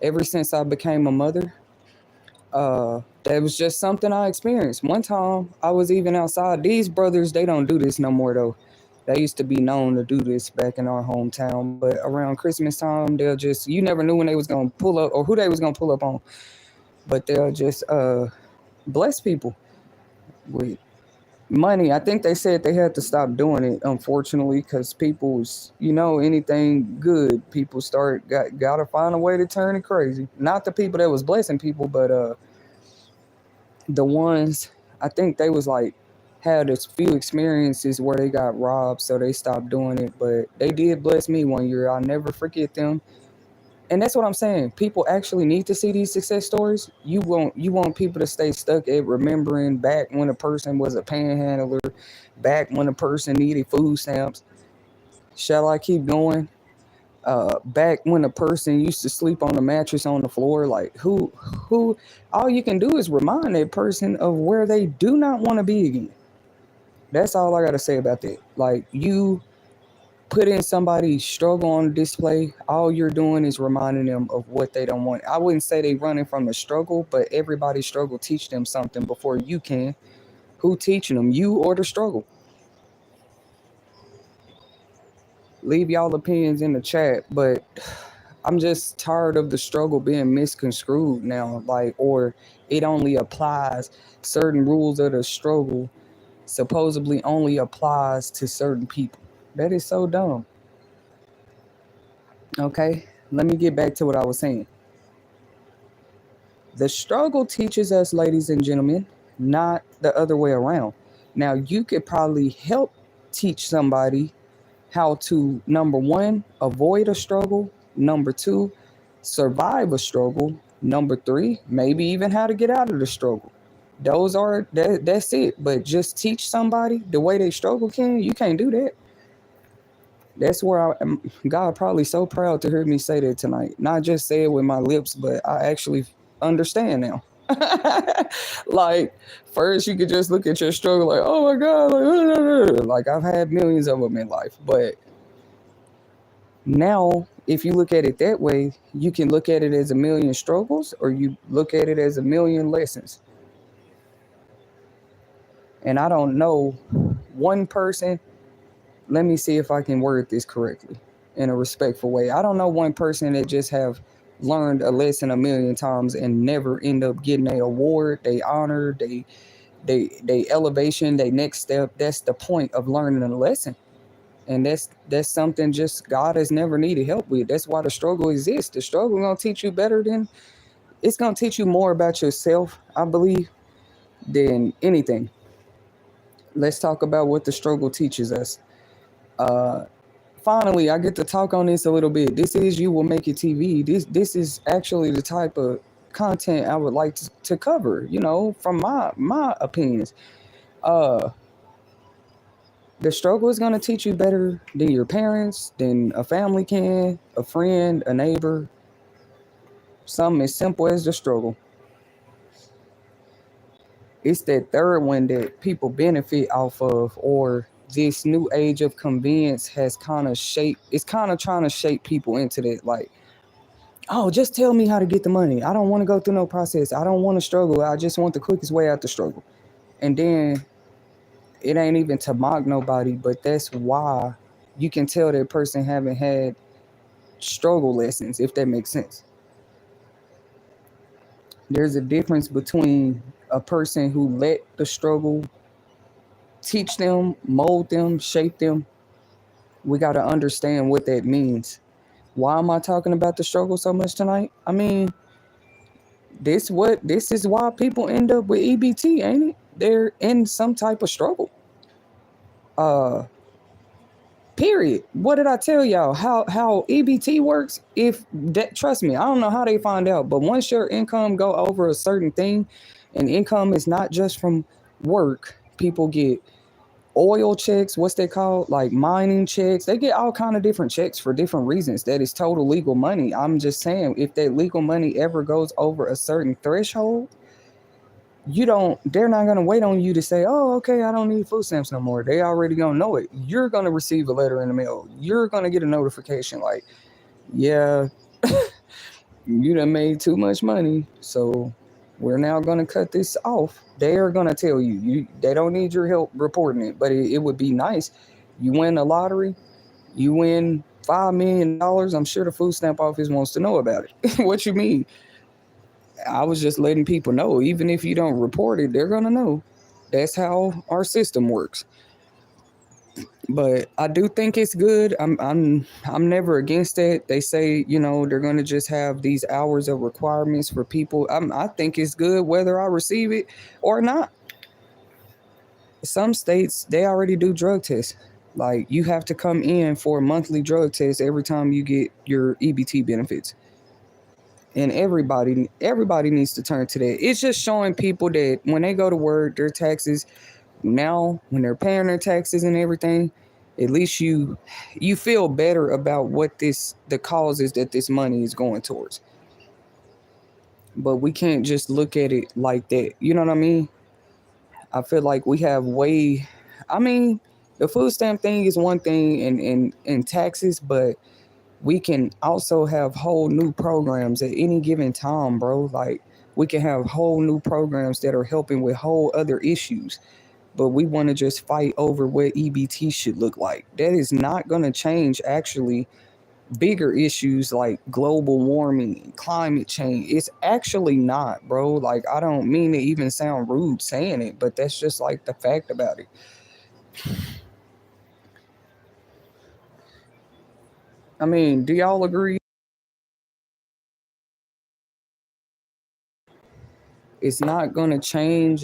ever since I became a mother, that was just something I experienced. One time I was even outside. These brothers, they don't do this no more though. They used to be known to do this back in our hometown. But around Christmas time, they'll just, you never knew when they was gonna pull up or who they was gonna pull up on. But they'll just bless people with money. I think they said they had to stop doing it, unfortunately, because people's, anything good, people gotta find a way to turn it crazy. Not the people that was blessing people, but the ones, I think they was like had a few experiences where they got robbed, so they stopped doing it. But they did bless me one year. I'll never forget them. And that's what I'm saying. People actually need to see these success stories. You want people to stay stuck at remembering back when a person was a panhandler, back when a person needed food stamps. Shall I keep going? Back when a person used to sleep on a mattress on the floor, like who all you can do is remind that person of where they do not want to be again. That's all I gotta say about that. Like, you put in somebody's struggle on display, all you're doing is reminding them of what they don't want. I wouldn't say they running from the struggle, but everybody's struggle teach them something before you can. Who teaching them, you or the struggle? Leave y'all opinions in the chat, but I'm just tired of the struggle being misconstrued now, like, or it only applies certain rules of the struggle supposedly only applies to certain people. That is so dumb. Okay, let me get back to what I was saying. The struggle teaches us, ladies and gentlemen, not the other way around. Now, you could probably help teach somebody how to, number one, avoid a struggle, number two, survive a struggle, number three, maybe even how to get out of the struggle. That's it. But just teach somebody the way they struggle, you can't do that. That's where God probably so proud to hear me say that tonight. Not just say it with my lips, but I actually understand now. Like, first you could just look at your struggle like, oh my God, like I've had millions of them in life. But now, if you look at it that way, you can look at it as a million struggles, or you look at it as a million lessons. And I don't know one person. Let me see if I can word this correctly in a respectful way. I don't know one person that just have learned a lesson a million times and never end up getting a award, they honor, they elevation, they next step. That's the point of learning a lesson. And that's something just God has never needed help with. That's why the struggle exists. The struggle gonna teach you it's gonna teach you more about yourself, I believe, than anything. Let's talk about what the struggle teaches us. Finally, I get to talk on this a little bit. This is You Will Make It TV. This is actually the type of content I would like to cover, from my opinions. The struggle is going to teach you better than your parents, than a family can, a friend, a neighbor. Something as simple as the struggle. It's that third one that people benefit off of, or this new age of convenience has kind of trying to shape people into that. Like, oh, just tell me how to get the money. I don't want to go through no process. I don't want to struggle. I just want the quickest way out the struggle. And then it ain't even to mock nobody, but that's why you can tell that person haven't had struggle lessons, if that makes sense. There's a difference between a person who let the struggle teach them, mold them, shape them. We got to understand what that means. Why am I talking about the struggle so much tonight? I mean, this is why people end up with EBT, ain't it? They're in some type of struggle. Period. What did I tell y'all? How EBT works? Trust me, I don't know how they find out, but once your income go over a certain thing, and income is not just from work, people get oil checks, what's they called, like mining checks. They get all kind of different checks for different reasons. That is total legal money. I'm just saying, if that legal money ever goes over a certain threshold, they're not going to wait on you to say, oh, okay, I don't need food stamps no more. They already going to know it. You're going to receive a letter in the mail. You're going to get a notification like, yeah, you done made too much money, so we're now going to cut this off. They're going to tell you, they don't need your help reporting it, but it would be nice. You win the lottery, you win $5 million. I'm sure the food stamp office wants to know about it. What you mean? I was just letting people know, even if you don't report it, they're going to know. That's how our system works. But I do think it's good. I'm never against it. They say, they're going to just have these hours of requirements for people. I think it's good whether I receive it or not. some states, they already do drug tests. Like, you have to come in for a monthly drug test every time you get your EBT benefits. And everybody needs to turn to that. It's just showing people that when they go to work, their taxes, now when they're paying their taxes and everything, at least you feel better about what the causes that this money is going towards. But we can't just look at it like that. You know what I mean? I feel like we have I mean, the food stamp thing is one thing in taxes, but we can also have whole new programs at any given time, bro. Like, we can have whole new programs that are helping with whole other issues. But we want to just fight over what EBT should look like. That is not going to change actually bigger issues like global warming and climate change. It's actually not, bro. Like, I don't mean to even sound rude saying it, but that's just like the fact about it. I mean, do y'all agree? It's not going to change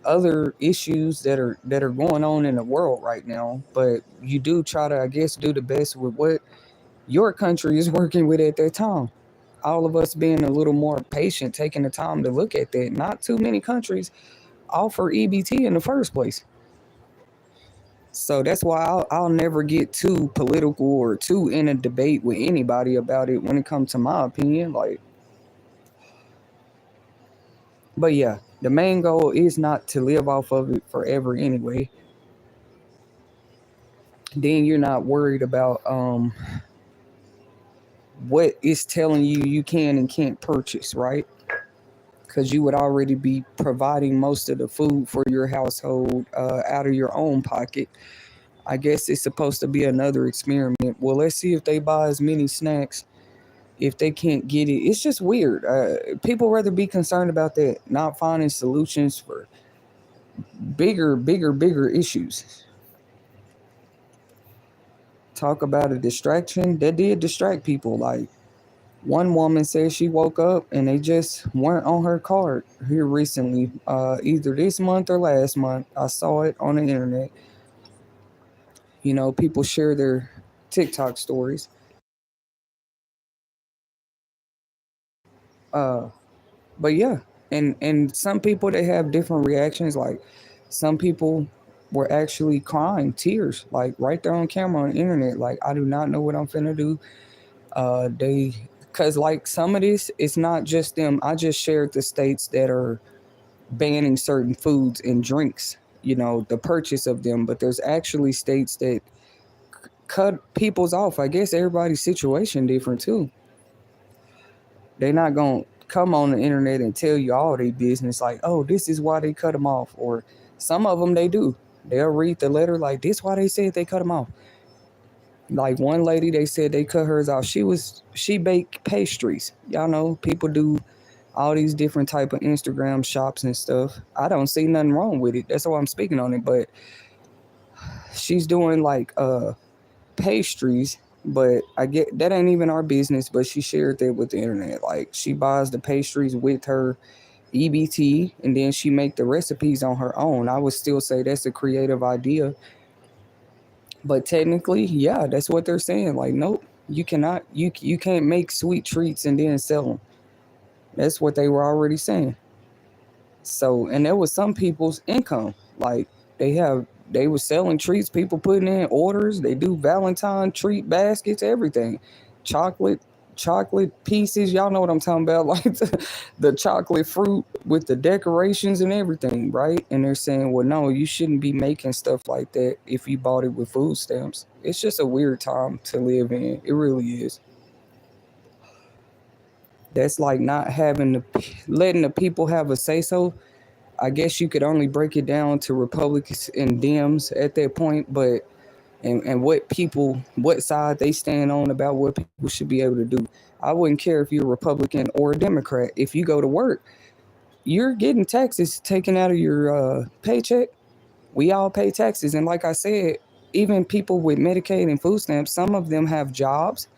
other issues that are going on in the world right now, but you do try to, I guess, do the best with what your country is working with at that time. All of us being a little more patient, taking the time to look at that. Not too many countries offer EBT in the first place. So that's why I'll never get too political or too in a debate with anybody about it when it comes to my opinion. Like, but yeah, the main goal is not to live off of it forever anyway. Then you're not worried about what it's telling you can and can't purchase, right? Because you would already be providing most of the food for your household out of your own pocket. I guess it's supposed to be another experiment. Well, let's see if they buy as many snacks if they can't get it. It's just weird. People rather be concerned about that, not finding solutions for bigger issues. Talk about a distraction that did distract people. Like, one woman said she woke up and they just weren't on her card here recently, either this month or last month. I saw it on the internet. You know, people share their TikTok stories. Uh, but yeah, and some people, they have different reactions. Like, some people were actually crying tears, like right there on camera on the internet. Like, I do not know what I'm finna do. They, cause like some of this, it's not just them. I just shared the states that are banning certain foods and drinks, you know, the purchase of them. But there's actually states that cut people's off. I guess everybody's situation different too. They're not gonna come on the internet and tell you all their business, like, oh, this is why they cut them off. Or some of them, they do. They'll read the letter like, this why they said they cut them off. Like, one lady, they said they cut hers off. She baked pastries. Y'all know people do all these different type of Instagram shops and stuff. I don't see nothing wrong with it. That's why I'm speaking on it. But she's doing like pastries, but I get that ain't even our business. But she shared that with the internet. Like, she buys the pastries with her EBT, and then she make the recipes on her own. I would still say that's a creative idea, but technically, yeah, that's what they're saying. Like, nope, you cannot, you can't make sweet treats and then sell them. That's what they were already saying. So, and there was some people's income. Like, they were selling treats, people putting in orders. They do Valentine treat baskets, everything. Chocolate, chocolate pieces. Y'all know what I'm talking about. Like, the chocolate fruit with the decorations and everything, right? And they're saying, well, no, you shouldn't be making stuff like that if you bought it with food stamps. It's just a weird time to live in. It really is. That's like not letting the people have a say so. I guess you could only break it down to Republicans and Dems at that point, but and what side they stand on about what people should be able to do. I wouldn't care if you're a Republican or a Democrat. If you go to work, you're getting taxes taken out of your paycheck. We all pay taxes, and like I said, even people with Medicaid and food stamps, some of them have jobs.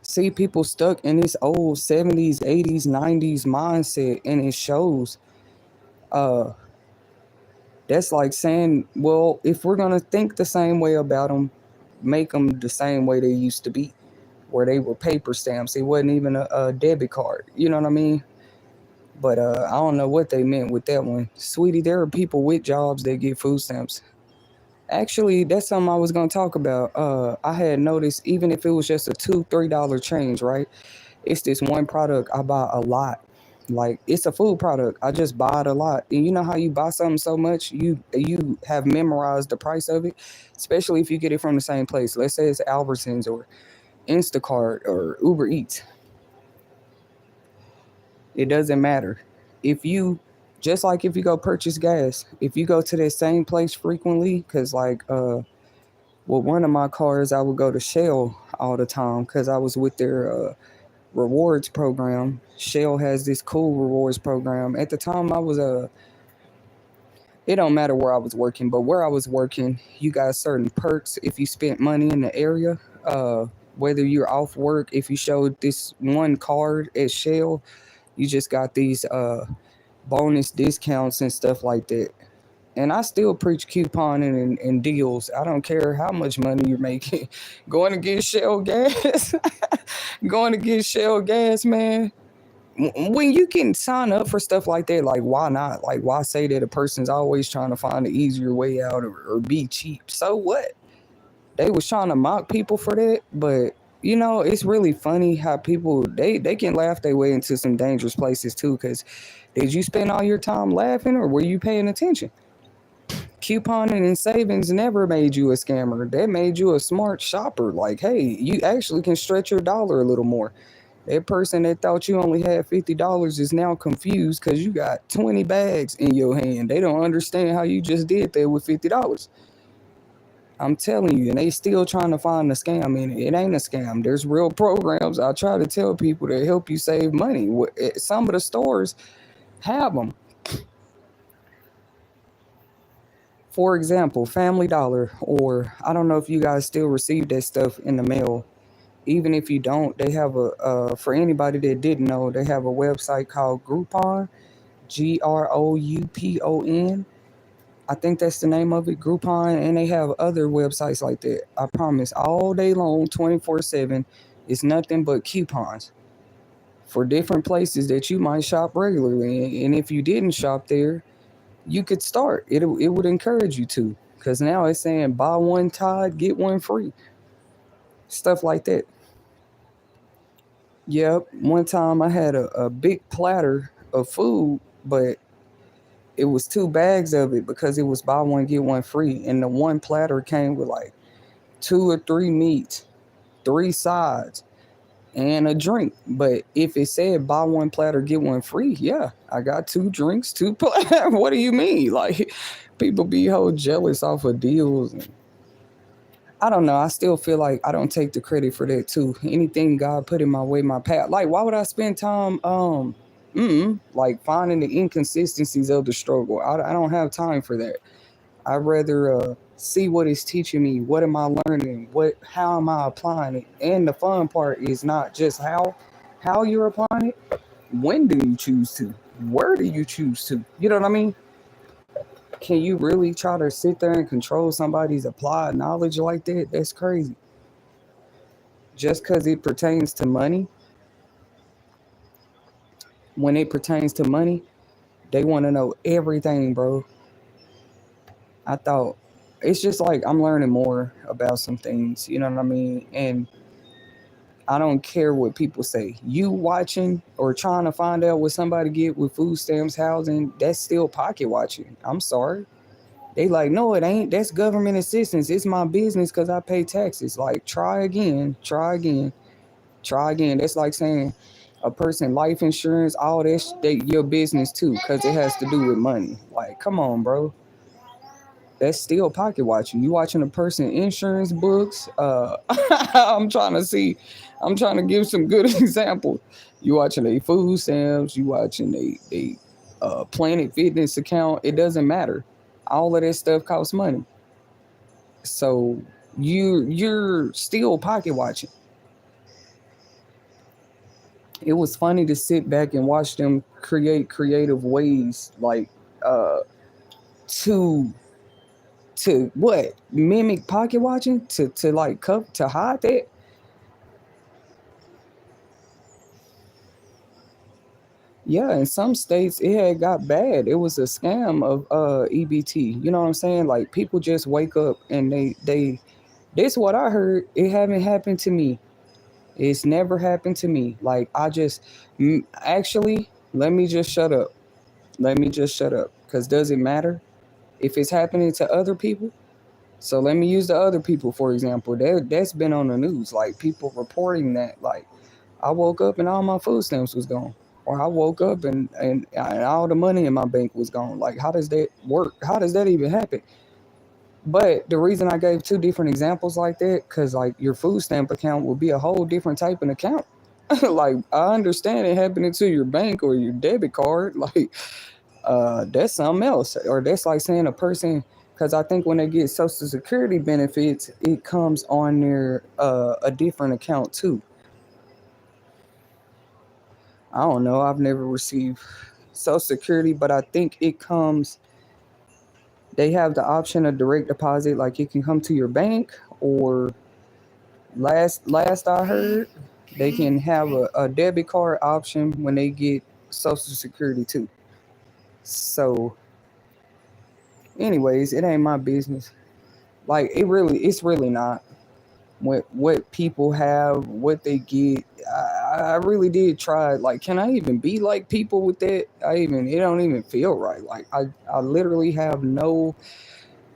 See people stuck in this old 70s, 80s, 90s mindset, and it shows. That's like saying, well, if we're gonna think the same way about them, make them the same way they used to be, where they were paper stamps. It wasn't even a debit card. You know what I mean? But I don't know what they meant with that one, sweetie. There are people with jobs that get food stamps. Actually, that's something I was gonna talk about. I had noticed, even if it was just a $2-3 change, right? It's this one product I buy a lot. Like, it's a food product. I just buy it a lot. And you know how you buy something so much, you have memorized the price of it, especially if you get it from the same place. Let's say it's Albertsons or Instacart or Uber Eats. It doesn't matter. If you Just like if you go purchase gas, if you go to that same place frequently, because like with one of my cars, I would go to Shell all the time because I was with their rewards program. Shell has this cool rewards program. At the time, I was it don't matter where I was working, but where I was working, you got certain perks if you spent money in the area. Whether you're off work, if you showed this one card at Shell, you just got these bonus discounts and stuff like that. And I still preach couponing and deals. I don't care how much money you're making. Going to get Shell gas, going to get Shell gas, man. When you can sign up for stuff like that, like why not? Like why say that a person's always trying to find an easier way out or be cheap? So what? They was trying to mock people for that, but it's really funny how people they can laugh their way into some dangerous places too. Because did you spend all your time laughing or were you paying attention? Couponing and savings never made you a scammer. That made you a smart shopper. Like, hey, you actually can stretch your dollar a little more. That person that thought you only had $50 is now confused because you got 20 bags in your hand. They don't understand how you just did that with $50. I'm telling you, and they still trying to find a scam in it. It ain't a scam. There's real programs. I try to tell people to help you save money. Some of the stores have them. For example, Family Dollar, or I don't know if you guys still receive that stuff in the mail. Even if you don't, they have for anybody that didn't know, they have a website called Groupon, Groupon. I think that's the name of it, Groupon, and they have other websites like that. I promise, all day long, 24/7, it's nothing but coupons for different places that you might shop regularly. And if you didn't shop there, you could start. It would encourage you to, because now it's saying buy one Tide, get one free. Stuff like that. Yep. One time I had a big platter of food, but it was 2 bags of it because it was buy one, get one free. And the one platter came with like 2 or 3 meats, 3 sides, and a drink. But if it said buy one platter, get one free, yeah, I got 2 drinks, 2 platter. What do you mean? Like, people be whole jealous off of deals. And I don't know. I still feel like I don't take the credit for that too. Anything God put in my way, my path. Like, why would I spend time like finding the inconsistencies of the struggle? I don't have time for that. I'd rather see what it's teaching me. What am I learning? How am I applying it? And the fun part is not just how you're applying it. When do you choose to? Where do you choose to? You know what I mean? Can you really try to sit there and control somebody's applied knowledge like that? That's crazy. Just because it pertains to money, when it pertains to money, they want to know everything, bro. I thought it's just like I'm learning more about some things, you know what I mean? And I don't care what people say. You watching or trying to find out what somebody get with food stamps, housing, that's still pocket watching. I'm sorry. They like, no, it ain't. That's government assistance. It's my business because I pay taxes. Like, try again, try again, try again. That's like saying a person life insurance, all that, your business too, because it has to do with money. Like, come on, bro. That's still pocket watching. You watching a person insurance books. I'm trying to see. I'm trying to give some good examples. You watching a food stamps. You watching a Planet Fitness account. It doesn't matter. All of that stuff costs money. So you're still pocket watching. It was funny to sit back and watch them create creative ways, like to what, mimic pocket watching, to like to hide that. Yeah, in some states it had got bad. It was a scam of EBT. You know what I'm saying? Like people just wake up and they this what I heard. It haven't happened to me. It's never happened to me. Like I just actually, let me just shut up. Let me just shut up, cuz does it matter if it's happening to other people? So let me use the other people for example. That's been on the news, like people reporting that like I woke up and all my food stamps was gone. Or I woke up and all the money in my bank was gone. Like, how does that work? How does that even happen? But the reason I gave two different examples like that, because like your food stamp account will be a whole different type of account. Like, I understand it happening to your bank or your debit card. Like, that's something else. Or that's like saying a person, because I think when they get Social Security benefits, it comes on their a different account too. I don't know. I've never received Social Security, but I think it comes. They have the option of direct deposit, like it can come to your bank, or last I heard, they can have a debit card option when they get Social Security too. So, anyways, it ain't my business. Like it's really not. What people have, what they get. I really did try. Like, can I even be like people with that? It don't even feel right. Like I literally have no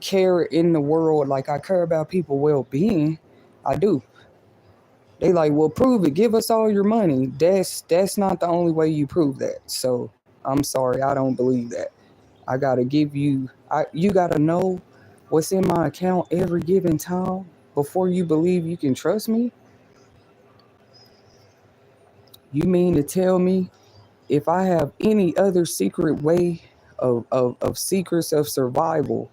care in the world. Like I care about people well being. I do. They like, well, prove it. Give us all your money. That's not the only way you prove that. So I'm sorry, I don't believe that. I gotta give you. You gotta know what's in my account every given time before you believe you can trust me. You mean to tell me if I have any other secret way of secrets of survival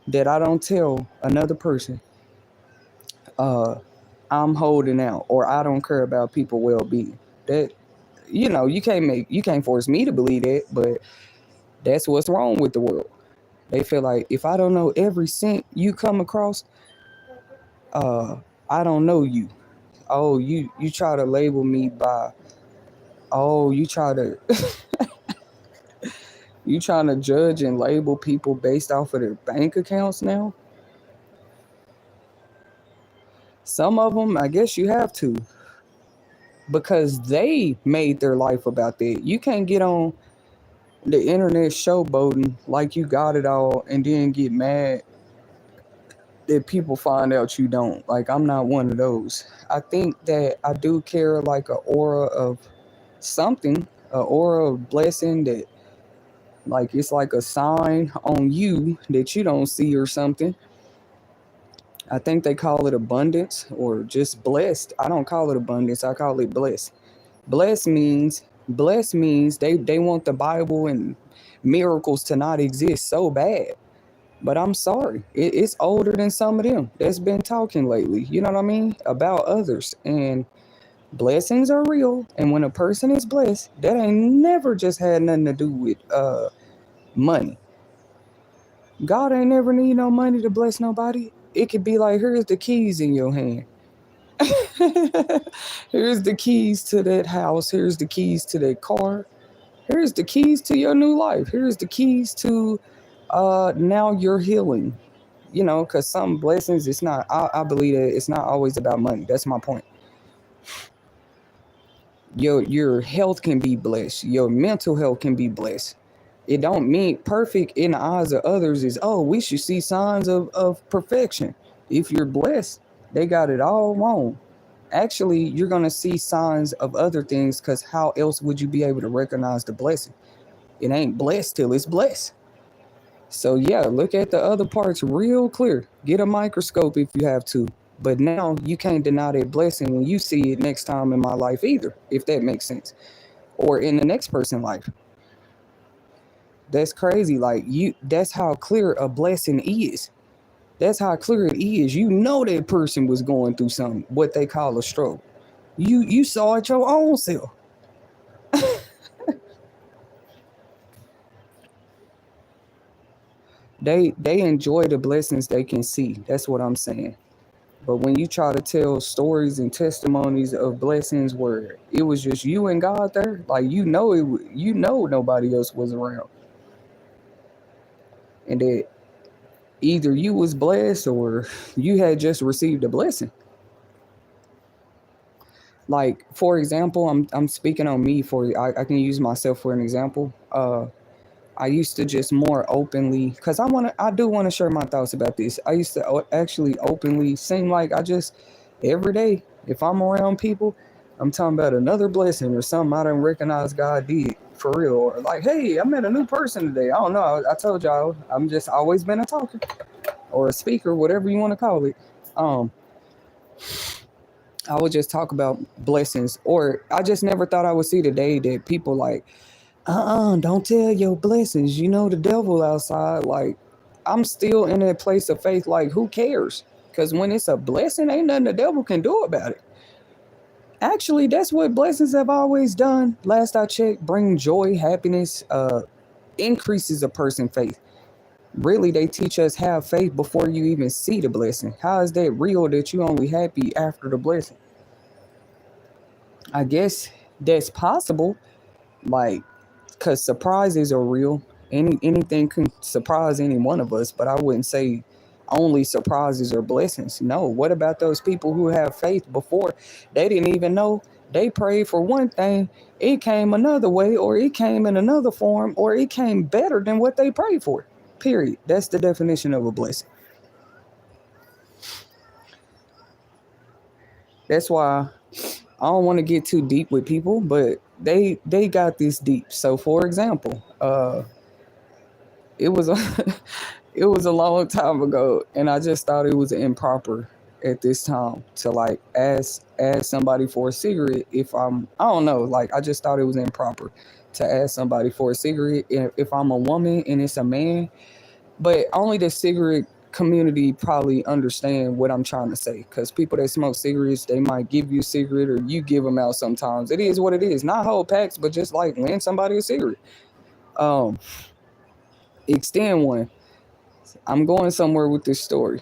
that I don't tell another person, uh, I'm holding out, or I don't care about people well being? That, you can't force me to believe that, but that's what's wrong with the world. They feel like if I don't know every cent you come across, uh, I don't know you. Oh, you try to label me by, oh, you try to you trying to judge and label people based off of their bank accounts now? Some of them, I guess you have to, because they made their life about that. You can't get on the internet showboating like you got it all and then get mad that people find out you don't. Like, I'm not one of those. I think that I do care like a aura of something, a aura of blessing that, like, it's like a sign on you that you don't see or something. I think they call it abundance or just blessed. I don't call it abundance. I call it blessed. Blessed means they want the Bible and miracles to not exist so bad. But I'm sorry, it's older than some of them that's been talking lately. You know what I mean? About others. And blessings are real. And when a person is blessed, that ain't never just had nothing to do with money. God ain't never need no money to bless nobody. It could be like, here's the keys in your hand. Here's the keys to that house. Here's the keys to that car. Here's the keys to your new life. Here's the keys to now you're healing. Because some blessings, it's not, I believe that it's not always about money. That's my point. Your health can be blessed. Your mental health can be blessed. It don't mean perfect in the eyes of others is, oh, we should see signs of perfection. If you're blessed, they got it all wrong. Actually, you're going to see signs of other things, because how else would you be able to recognize the blessing? It ain't blessed till it's blessed. So yeah, look at the other parts real clear. Get a microscope if you have to. But now you can't deny that blessing when you see it next time in my life either, if that makes sense. Or in the next person's life. That's crazy. Like, that's how clear a blessing is. That's how clear it is. You know that person was going through something, what they call a stroke. You saw it your own self. They enjoy the blessings they can see. That's what I'm saying. But when you try to tell stories and testimonies of blessings where it was just you and God there, like you know nobody else was around, and that either you was blessed or you had just received a blessing. Like for example, I'm speaking on me I can use myself for an example. I used to just more openly, because I do want to share my thoughts about this. I used to actually openly seem like I just, every day, if I'm around people, I'm talking about another blessing or something I didn't recognize God did for real. Or like, hey, I met a new person today. I don't know. I told y'all, I'm just always been a talker or a speaker, whatever you want to call it. Um, I would just talk about blessings, or I just never thought I would see the day that people like, don't tell your blessings. You know the devil outside. Like, I'm still in that place of faith. Like, who cares? Because when it's a blessing, ain't nothing the devil can do about it. Actually, that's what blessings have always done. Last I checked, bring joy, happiness, increases a person's faith. Really, they teach us have faith before you even see the blessing. How is that real that you only happy after the blessing? I guess that's possible. Like, because surprises are real. Anything can surprise any one of us, but I wouldn't say only surprises or blessings. No, what about those people who have faith before? They didn't even know. They prayed for one thing, it came another way, or it came in another form, or it came better than what they prayed for. Period. That's the definition of a blessing. That's why I don't want to get too deep with people, but they got this deep. So for example, it was a it was a long time ago, and I just thought it was improper at this time to like ask somebody for a cigarette. I don't know, like I just thought it was improper to ask somebody for a cigarette if I'm a woman and it's a man. But only the cigarette community probably understand what I'm trying to say, because people that smoke cigarettes, they might give you a cigarette or you give them out sometimes. It is what it is. Not whole packs, but just like lend somebody a cigarette. Um, extend one. I'm going somewhere with this story.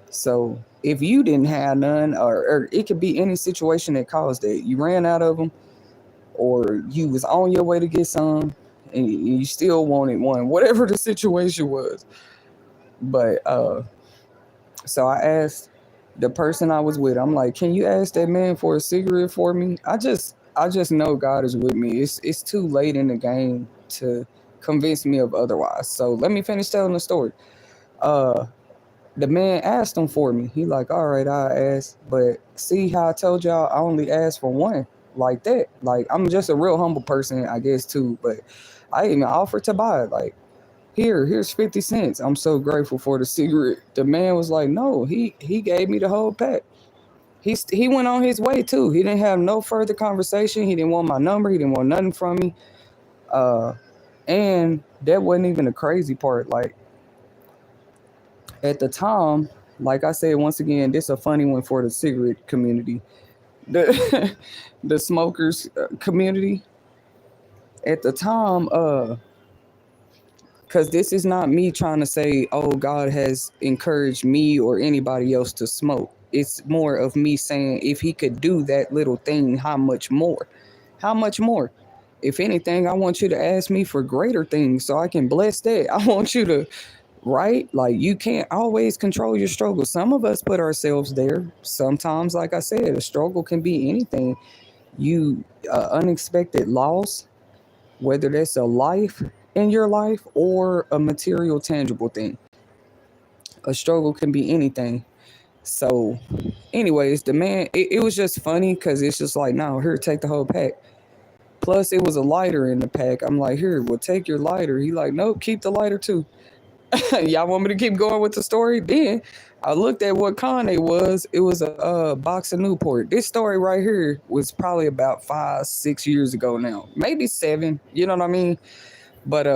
So if you didn't have none, or it could be any situation that caused that, you ran out of them, or you was on your way to get some, and you still wanted one, whatever the situation was. But so I asked the person I was with. I'm like, can you ask that man for a cigarette for me? I just know God is with me. It's too late in the game to convince me of otherwise. So let me finish telling the story. Uh, the man asked him for me. He like, all right, I asked, but see how I told y'all I only asked for one, like that. Like, I'm just a real humble person, I guess too. But I even offered to buy it. Like, here's 50 cents. I'm so grateful for the cigarette. The man was like, no, he gave me the whole pack. He went on his way too. He didn't have no further conversation. He didn't want my number. He didn't want nothing from me. And that wasn't even the crazy part. Like, at the time, like I said, once again, this is a funny one for the cigarette community. The the smokers community. At the time, because this is not me trying to say, oh, God has encouraged me or anybody else to smoke. It's more of me saying, if he could do that little thing, how much more? How much more? If anything, I want you to ask me for greater things so I can bless that. I want you to, right? Like, you can't always control your struggle. Some of us put ourselves there. Sometimes, like I said, a struggle can be anything. You unexpected loss, whether that's a life in your life or a material tangible thing. A struggle can be anything. So anyways, the man, it was just funny because it's just like, no, here, take the whole pack. Plus it was a lighter in the pack. I'm like, here, well, take your lighter. He like, nope, keep the lighter too. Y'all want me to keep going with the story? Then I looked at what con it was. It was a box of Newport. This story right here was probably about 5-6 years ago now, maybe 7. You know what I mean? But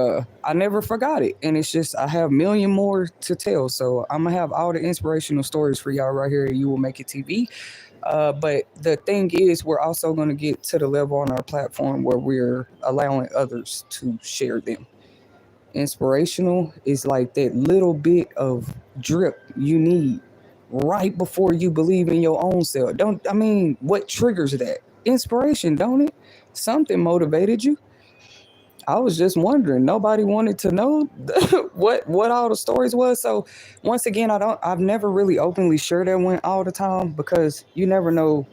I never forgot it, and it's just I have a million more to tell. So I'm gonna have all the inspirational stories for y'all right here at You Will Make It TV. But the thing is, we're also gonna get to the level on our platform where we're allowing others to share them. Inspirational is like that little bit of drip you need right before you believe in your own self. What triggers that? Inspiration, don't it? Something motivated you. I was just wondering. Nobody wanted to know what all the stories was. So once again, I've never really openly shared that one all the time because you never know.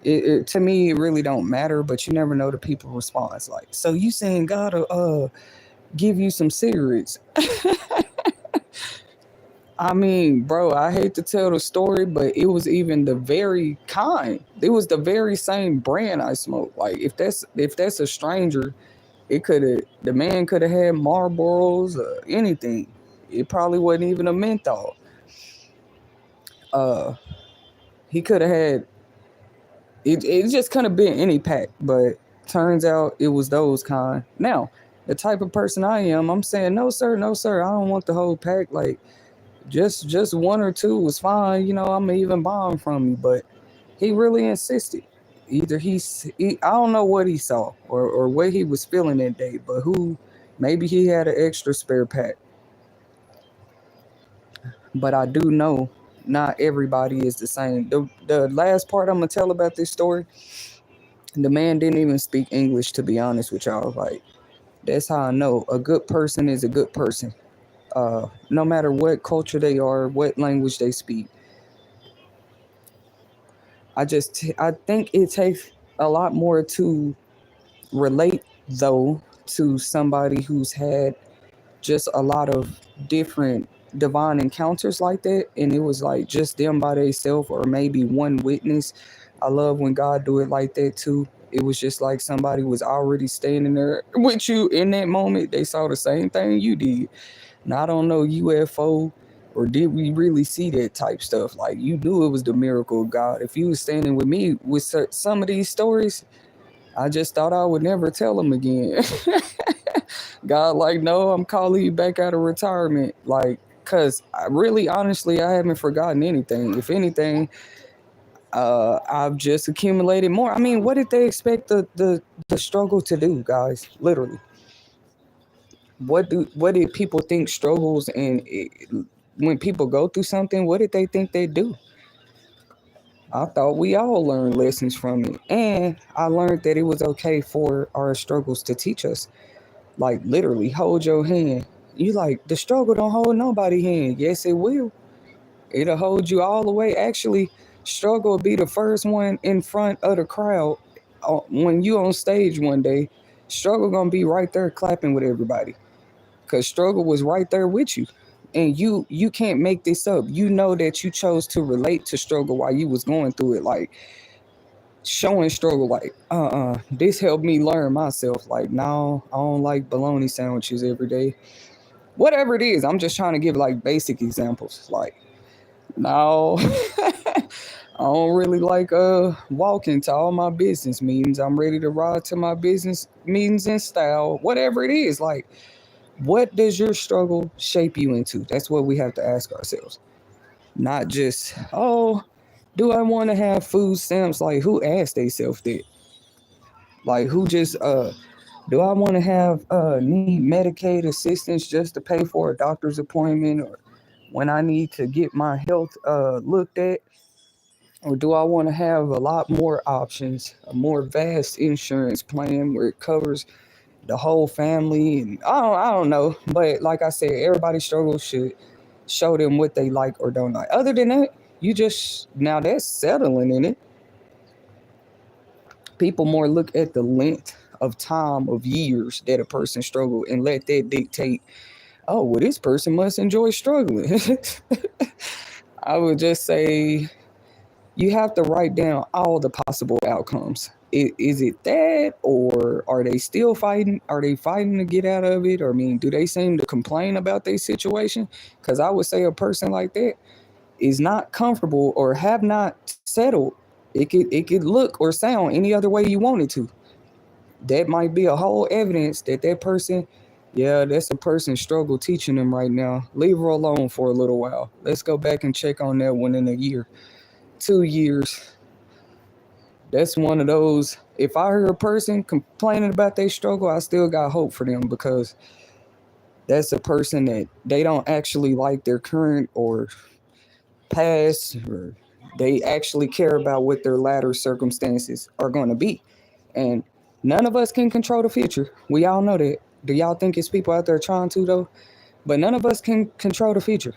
To me, it really don't matter, but you never know the people response. Like, so you saying God give you some cigarettes? I mean, bro, I hate to tell the story, but it was even the very kind. It was the very same brand I smoked. Like, if that's a stranger, the man could have had Marlboros or anything. It probably wasn't even a menthol. Uh, he could have had it. It just couldn't have been any pack, but turns out it was those kind. Now, the type of person I am, I'm saying no, sir, no, sir. I don't want the whole pack. Like, just one or two was fine. I'm even buying from you, but he really insisted. Either I don't know what he saw or what he was feeling that day, but maybe he had an extra spare pack. But I do know not everybody is the same. The last part I'm gonna tell about this story, the man didn't even speak English, to be honest with y'all. Like, that's how I know a good person is a good person. No matter what culture they are, what language they speak. I think it takes a lot more to relate though to somebody who's had just a lot of different divine encounters like that, and it was like just them by themselves or maybe one witness. I love when God do it like that too. It was just like somebody was already standing there with you in that moment. They saw the same thing you did. Not on no UFO or did we really see that type stuff. Like, you knew it was the miracle of God. If you was standing with me with some of these stories, I just thought I would never tell them again. God, like, no, I'm calling you back out of retirement. Like, because really, honestly, I haven't forgotten anything. If anything, I've just accumulated more. I mean, what did they expect the struggle to do, guys? Literally. What did people think struggles when people go through something, what did they think they do? I thought we all learned lessons from it. And I learned that it was okay for our struggles to teach us. Like, literally, hold your hand. You like, the struggle don't hold nobody hand. Yes, it will. It'll hold you all the way. Actually, struggle will be the first one in front of the crowd. When you on stage one day, struggle gonna be right there clapping with everybody. Because struggle was right there with you. And you can't make this up. You know that you chose to relate to struggle while you was going through it. Like, showing struggle, like, this helped me learn myself. Like, no, I don't like bologna sandwiches every day. Whatever it is, I'm just trying to give like basic examples. Like, no, I don't really like walking to all my business meetings. I'm ready to ride to my business meetings in style. Whatever it is, like, what does your struggle shape you into? That's what we have to ask ourselves. Not just, oh, do I want to have food stamps? Like, who asked themselves that? Like, who just do I want to have need Medicaid assistance just to pay for a doctor's appointment, or when I need to get my health looked at? Or do I want to have a lot more options, a more vast insurance plan where it covers the whole family? And I don't know. But like I said, everybody's struggle should show them what they like or don't like. Other than that, now that's settling in it. People more look at the length of time of years that a person struggled and let that dictate, oh, well, this person must enjoy struggling. I would just say you have to write down all the possible outcomes. Is it that, or are they still fighting? Are they fighting to get out of it? Or, I mean, do they seem to complain about their situation? Because I would say a person like that is not comfortable or have not settled. It could look or sound any other way you want it to. That might be a whole evidence that person, yeah, that's a person struggle teaching them right now. Leave her alone for a little while. Let's go back and check on that one in a year, 2 years. That's one of those. If I hear a person complaining about their struggle, I still got hope for them, because That's a person that they don't actually like their current or past, or they actually care about what their latter circumstances are going to be. And none of us can control the future. We all know that. Do y'all think it's people out there trying to, though? But none of us can control the future.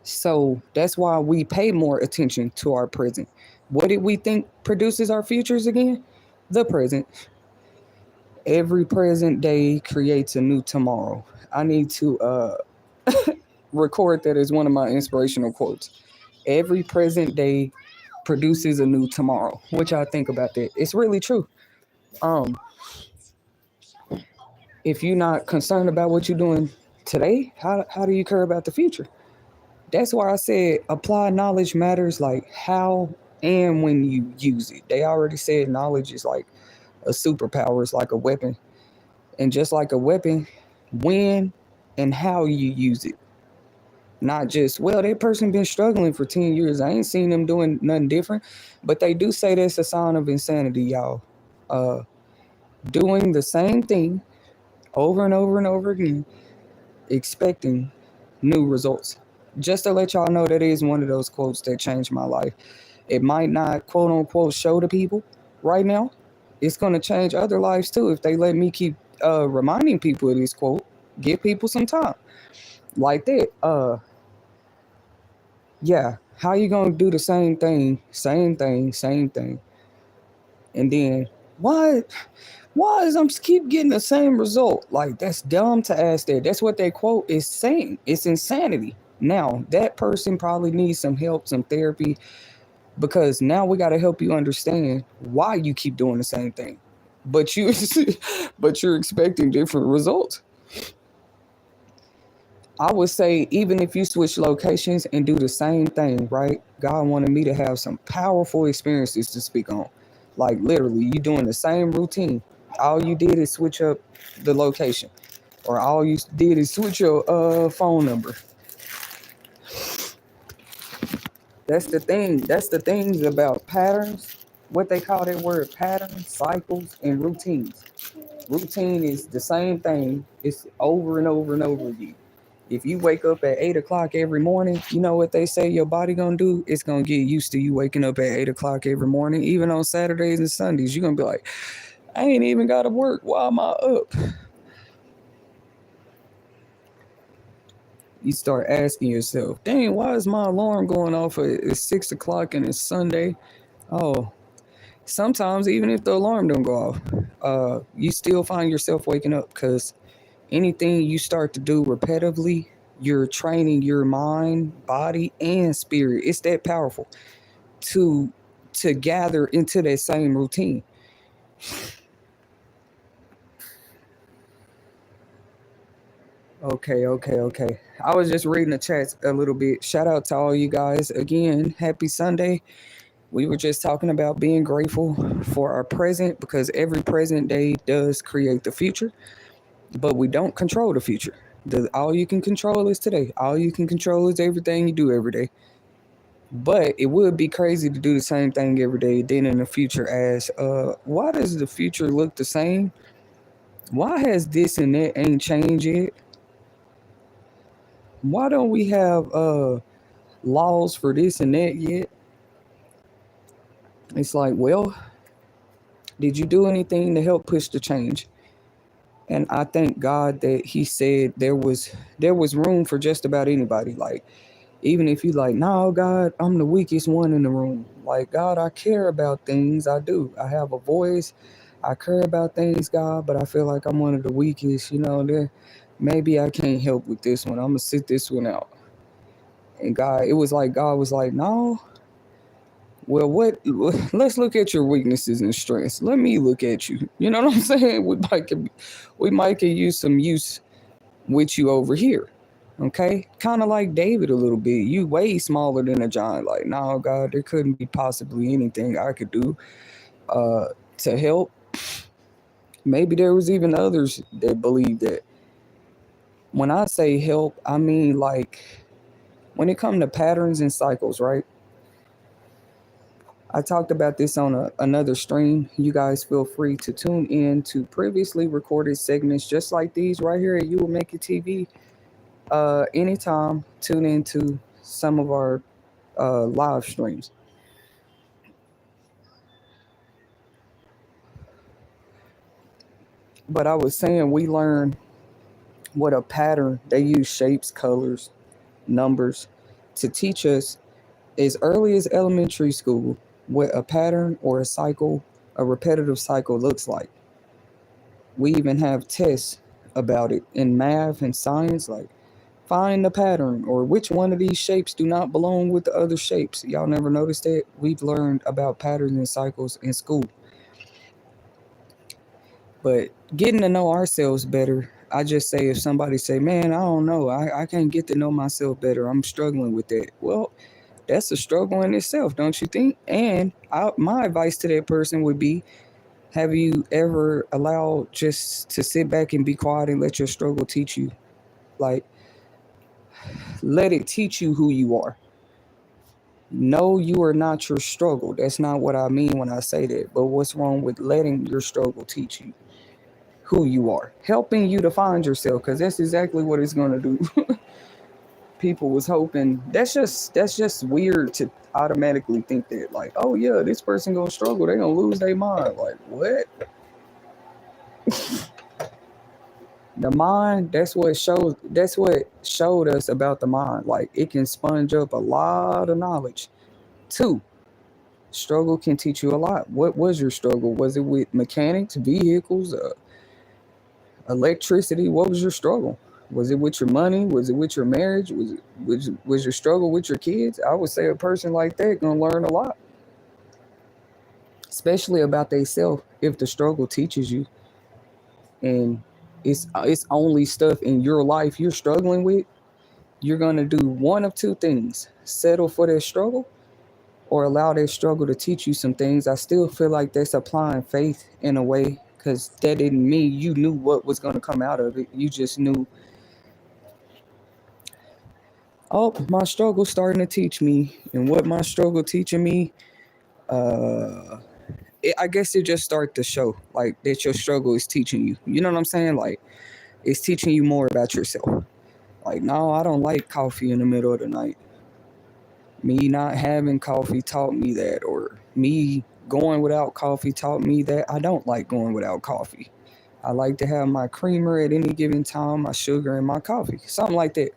So that's why we pay more attention to our present. What did we think produces our futures again? The present. Every present day creates a new tomorrow. I need to record that as one of my inspirational quotes. Every present day produces a new tomorrow. What y'all think about that? It's really true. Um, if you're not concerned about what you're doing today, how do you care about the future? That's why I said applied knowledge matters, like how and when you use it. They already said knowledge is like a superpower, it's like a weapon. And just like a weapon, when and how you use it. Not just, well, that person been struggling for 10 years. I ain't seen them doing nothing different. But they do say that's a sign of insanity, y'all. Doing the same thing over and over and over again, expecting new results. Just to let y'all know, that is one of those quotes that changed my life. It might not, quote unquote, show to people right now. It's going to change other lives too if they let me keep reminding people of this quote. Give people some time. Like that. Yeah, how you gonna do the same thing, and then why is I'm keep getting the same result? Like, that's dumb to ask that. That's what that quote is saying. It's insanity. Now that person probably needs some help, some therapy, because now we got to help you understand why you keep doing the same thing, but you're expecting different results. I would say even if you switch locations and do the same thing, right? God wanted me to have some powerful experiences to speak on. Like, literally, you doing the same routine. All you did is switch up the location, or all you did is switch your phone number. That's the thing. That's the things about patterns. What they call that word, patterns, cycles, and routines. Routine is the same thing. It's over and over and over again. If you wake up at 8 o'clock every morning, you know what they say your body gonna do? It's gonna get used to you waking up at 8 o'clock every morning. Even on Saturdays and Sundays, you're gonna be like, I ain't even gotta work. Why am I up? You start asking yourself, dang, why is my alarm going off at 6 o'clock and it's Sunday? Oh, sometimes even if the alarm don't go off, you still find yourself waking up, because anything you start to do repetitively, you're training your mind, body, and spirit. It's that powerful to gather into that same routine. Okay. I was just reading the chats a little bit. Shout out to all you guys. Again, happy Sunday. We were just talking about being grateful for our present, because every present day does create the future, but we don't control the future. All you can control is today. All you can control is everything you do every day. But it would be crazy to do the same thing every day. Then in the future, ask, why does the future look the same? Why has this and that ain't changed yet? Why don't we have laws for this and that yet? It's like, well, did you do anything to help push the change? And I thank God that He said there was room for just about anybody. Like, even if you like, no, God, I'm the weakest one in the room. Like, God, I care about things. I do. I have a voice. I care about things, God, but I feel like I'm one of the weakest. Maybe I can't help with this one. I'm gonna sit this one out. And God was like, no. Well, what? Let's look at your weaknesses and strengths. Let me look at you. You know what I'm saying? We might could use some use with you over here. Okay, kind of like David a little bit. You way smaller than a giant. Like, no, God, there couldn't be possibly anything I could do uh, to help. Maybe there was even others that believed that. When I say help, I mean, like, when it comes to patterns and cycles, right? I talked about this on another stream. You guys feel free to tune in to previously recorded segments just like these right here at You Will Make It TV. Anytime, tune into some of our live streams. But I was saying we learn what a pattern, they use shapes, colors, numbers to teach us as early as elementary school what a pattern or a cycle, a repetitive cycle looks like. We even have tests about it in math and science, like find the pattern or which one of these shapes do not belong with the other shapes. Y'all never noticed that? We've learned about patterns and cycles in school. But getting to know ourselves better, I just say if somebody say, man, I don't know, I can't get to know myself better, I'm struggling with that. Well, that's a struggle in itself, don't you think? And my advice to that person would be, have you ever allowed just to sit back and be quiet and let your struggle teach you? Like, let it teach you who you are. No, you are not your struggle. That's not what I mean when I say that. But what's wrong with letting your struggle teach you who you are? Helping you to find yourself, because that's exactly what it's going to do. People was hoping, that's just weird to automatically think that, like, oh yeah, this person gonna struggle, they gonna lose their mind. Like, what? The mind, that's what showed us about the mind. Like, it can sponge up a lot of knowledge. 2, struggle can teach you a lot. What was your struggle? Was it with mechanics, vehicles, electricity? What was your struggle? Was it with your money? Was it with your marriage? Was your struggle with your kids? I would say a person like that gonna learn a lot, especially about themselves, if the struggle teaches you. And it's only stuff in your life you're struggling with. You're gonna do one of 2 things: settle for that struggle, or allow that struggle to teach you some things. I still feel like that's applying faith in a way, because that didn't mean you knew what was going to come out of it. You just knew, oh, my struggle's starting to teach me. And what my struggle teaching me, I guess it just started to show, like, that your struggle is teaching you. You know what I'm saying? Like, it's teaching you more about yourself. Like, no, I don't like coffee in the middle of the night. Me not having coffee taught me that, or me going without coffee taught me that I don't like going without coffee. I like to have my creamer at any given time, my sugar, and my coffee, something like that.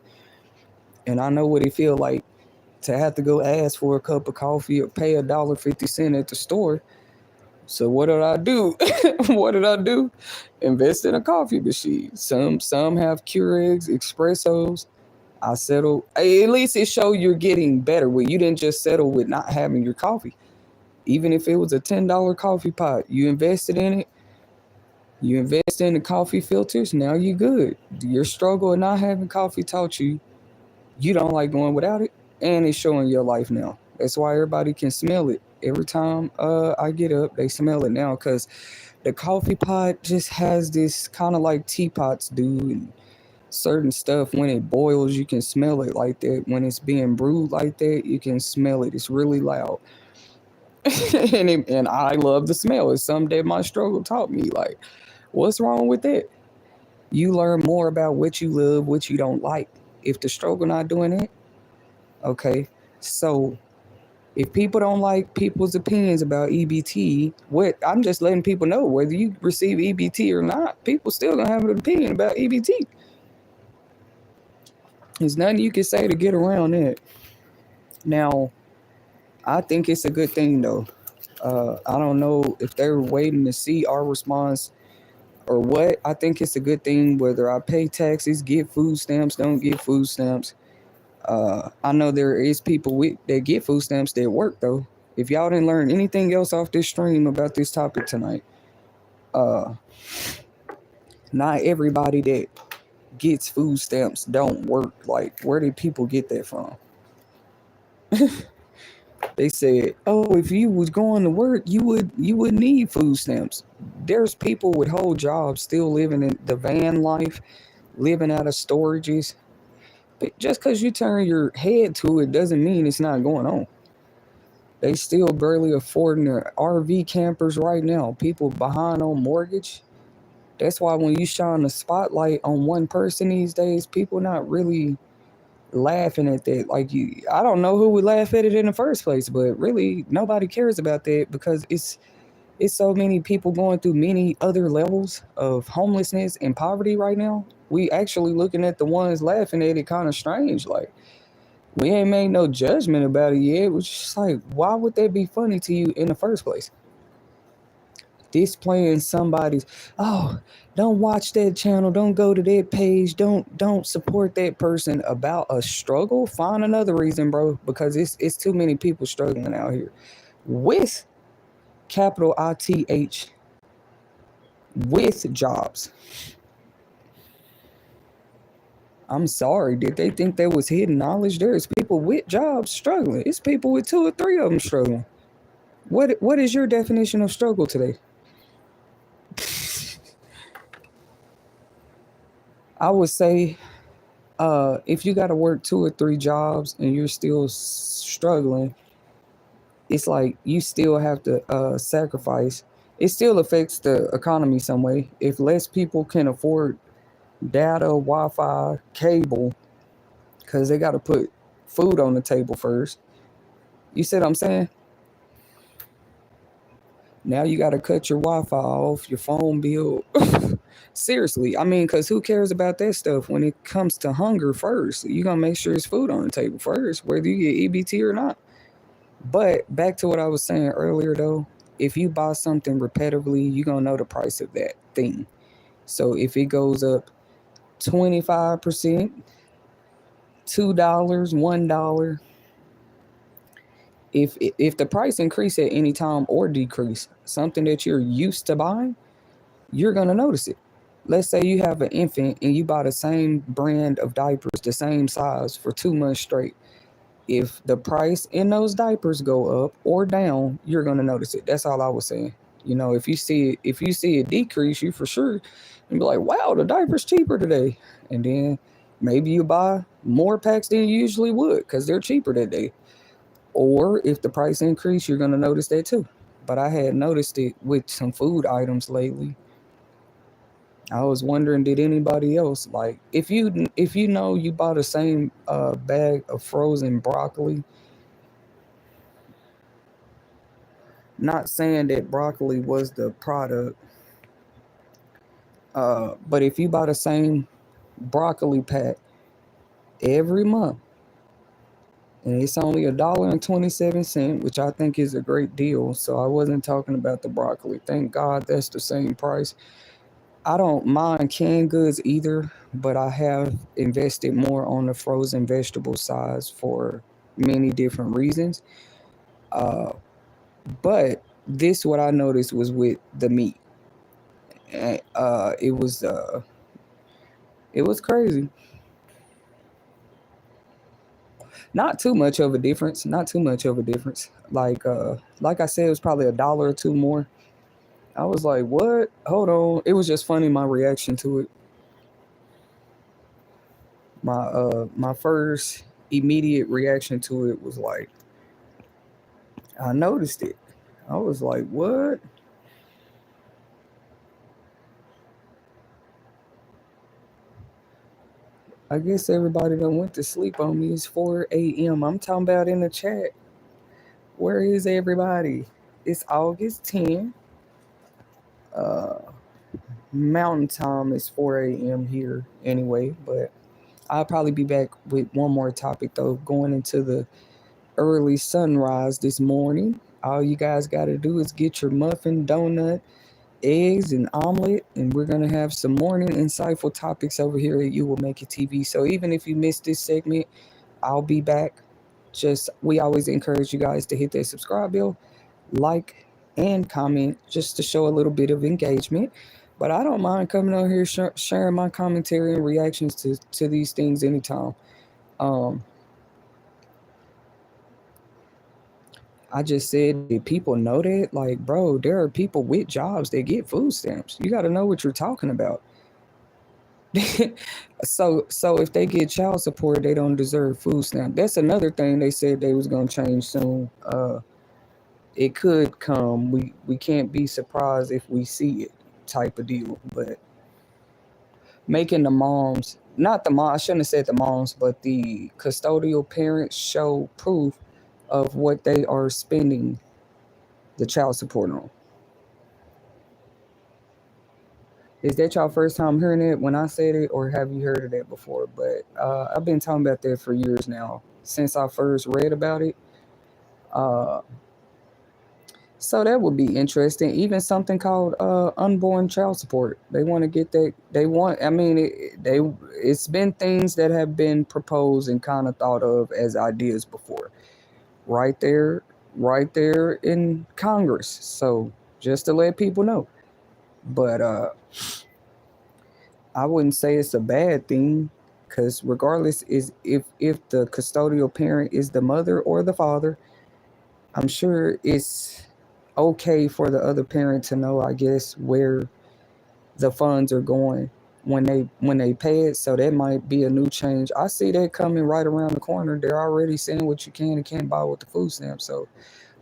And I know what it feels like to have to go ask for a cup of coffee or pay $1.50 at the store. So what did I do? What did I do? Invest in a coffee machine. Some have Keurigs, espressos. I settled. At least it showed you're getting better. Well, you didn't just settle with not having your coffee. Even if it was a $10 coffee pot, you invested in it. You invest in the coffee filters. Now you're good. Your struggle of not having coffee taught you don't like going without it, and it's showing your life now. That's why everybody can smell it. Every time I get up, they smell it now, because the coffee pot just has this kind of like teapots do, and certain stuff, when it boils, you can smell it like that. When it's being brewed like that, you can smell it. It's really loud. and I love the smell. It's something that my struggle taught me. Like, what's wrong with that? You learn more about what you love, what you don't like. If the struggle not doing it, okay. So if people don't like people's opinions about EBT, I'm just letting people know, whether you receive EBT or not, people still gonna have an opinion about EBT. There's nothing you can say to get around it. Now, I think it's a good thing, though. I don't know if they're waiting to see our response or what. I think it's a good thing whether I pay taxes, get food stamps, don't get food stamps. I know there is people that get food stamps that work, though. If y'all didn't learn anything else off this stream about this topic tonight, not everybody that gets food stamps don't work. Like, where did people get that from? They said, oh, if you was going to work, you would need food stamps. There's people with whole jobs still living in the van life, living out of storages. But just because you turn your head to it doesn't mean it's not going on. They still barely affording their RV campers right now. People behind on mortgage. That's why when you shine the spotlight on one person these days, people not really laughing at that. Like I don't know who would laugh at it in the first place, but really nobody cares about that because it's so many people going through many other levels of homelessness and poverty right now. We actually looking at the ones laughing at it kind of strange. Like we ain't made no judgment about it yet. It's just like, why would that be funny to you in the first place? Displaying somebody's, oh, don't watch that channel, don't go to that page, don't support that person about a struggle. Find another reason, bro, because it's too many people struggling out here with capital ITH, with jobs. I'm sorry, did they think that was hidden knowledge? There's people with jobs struggling. It's people with 2 or 3 of them struggling. What is your definition of struggle today? I would say if you got to work 2 or 3 jobs and you're still struggling, it's like you still have to sacrifice. It still affects the economy some way. If less people can afford data, Wi-Fi, cable, because they got to put food on the table first. You see what I'm saying? Now you got to cut your Wi-Fi off, your phone bill. Seriously, I mean, because who cares about that stuff when it comes to hunger first? You're going to make sure there's food on the table first, whether you get EBT or not. But back to what I was saying earlier, though, if you buy something repetitively, you're going to know the price of that thing. So if it goes up 25%, $2, $1, if the price increase at any time or decrease, something that you're used to buying, you're going to notice it. Let's say you have an infant and you buy the same brand of diapers, the same size for 2 months straight. If the price in those diapers go up or down, you're going to notice it. That's all I was saying. You know, if you see a decrease, you for sure and be like, wow, the diaper's cheaper today. And then maybe you buy more packs than you usually would because they're cheaper that day. Or if the price increase, you're going to notice that too. But I had noticed it with some food items lately. I was wondering, did anybody else, like, if you know you bought the same bag of frozen broccoli, not saying that broccoli was the product, but if you buy the same broccoli pack every month, and it's only $1.27, which I think is a great deal. So I wasn't talking about the broccoli. Thank God that's the same price. I don't mind canned goods either, but I have invested more on the frozen vegetable size for many different reasons. But this, what I noticed was with the meat. It was crazy. Not too much of a difference. Like I said, it was probably $1 or $2 more. I was like, what? Hold on. It was just funny, my reaction to it. My first immediate reaction to it was like, I noticed it. I was like, what? I guess everybody done went to sleep on me. It's 4 a.m. I'm talking about in the chat. Where is everybody? It's August 10. Mountain time is 4 a.m. here anyway, but I'll probably be back with one more topic though, going into the early sunrise this morning. All you guys got to do is get your muffin, donut, eggs, and omelet, and we're going to have some morning insightful topics over here at You Will Make It TV. So even if you missed this segment, I'll be back. We always encourage you guys to hit that subscribe bell, like, and comment just to show a little bit of engagement. But I don't mind coming on here sharing my commentary and reactions to these things anytime. I just said, did people know that? Like, bro, there are people with jobs that get food stamps. You got to know what you're talking about. So if they get child support, they don't deserve food stamp. That's another thing they said they was going to change soon. it could come. We can't be surprised if we see it, type of deal. But making the moms, not the mom, I shouldn't have said the moms, but the custodial parents show proof of what they are spending the child support on. Is that y'all first time hearing it when I said it, or have you heard of that before? But I've been talking about that for years now, since I first read about it. So that would be interesting. Even something called unborn child support. They want to get that. They want. I mean, it's been things that have been proposed and kind of thought of as ideas before, right there, right there in Congress. So just to let people know, but I wouldn't say it's a bad thing, because regardless is if the custodial parent is the mother or the father, I'm sure it's okay for the other parent to know, I guess, where the funds are going when they pay it. So that might be a new change. I see that coming right around the corner. They're already saying what you can and can't buy with the food stamp. So,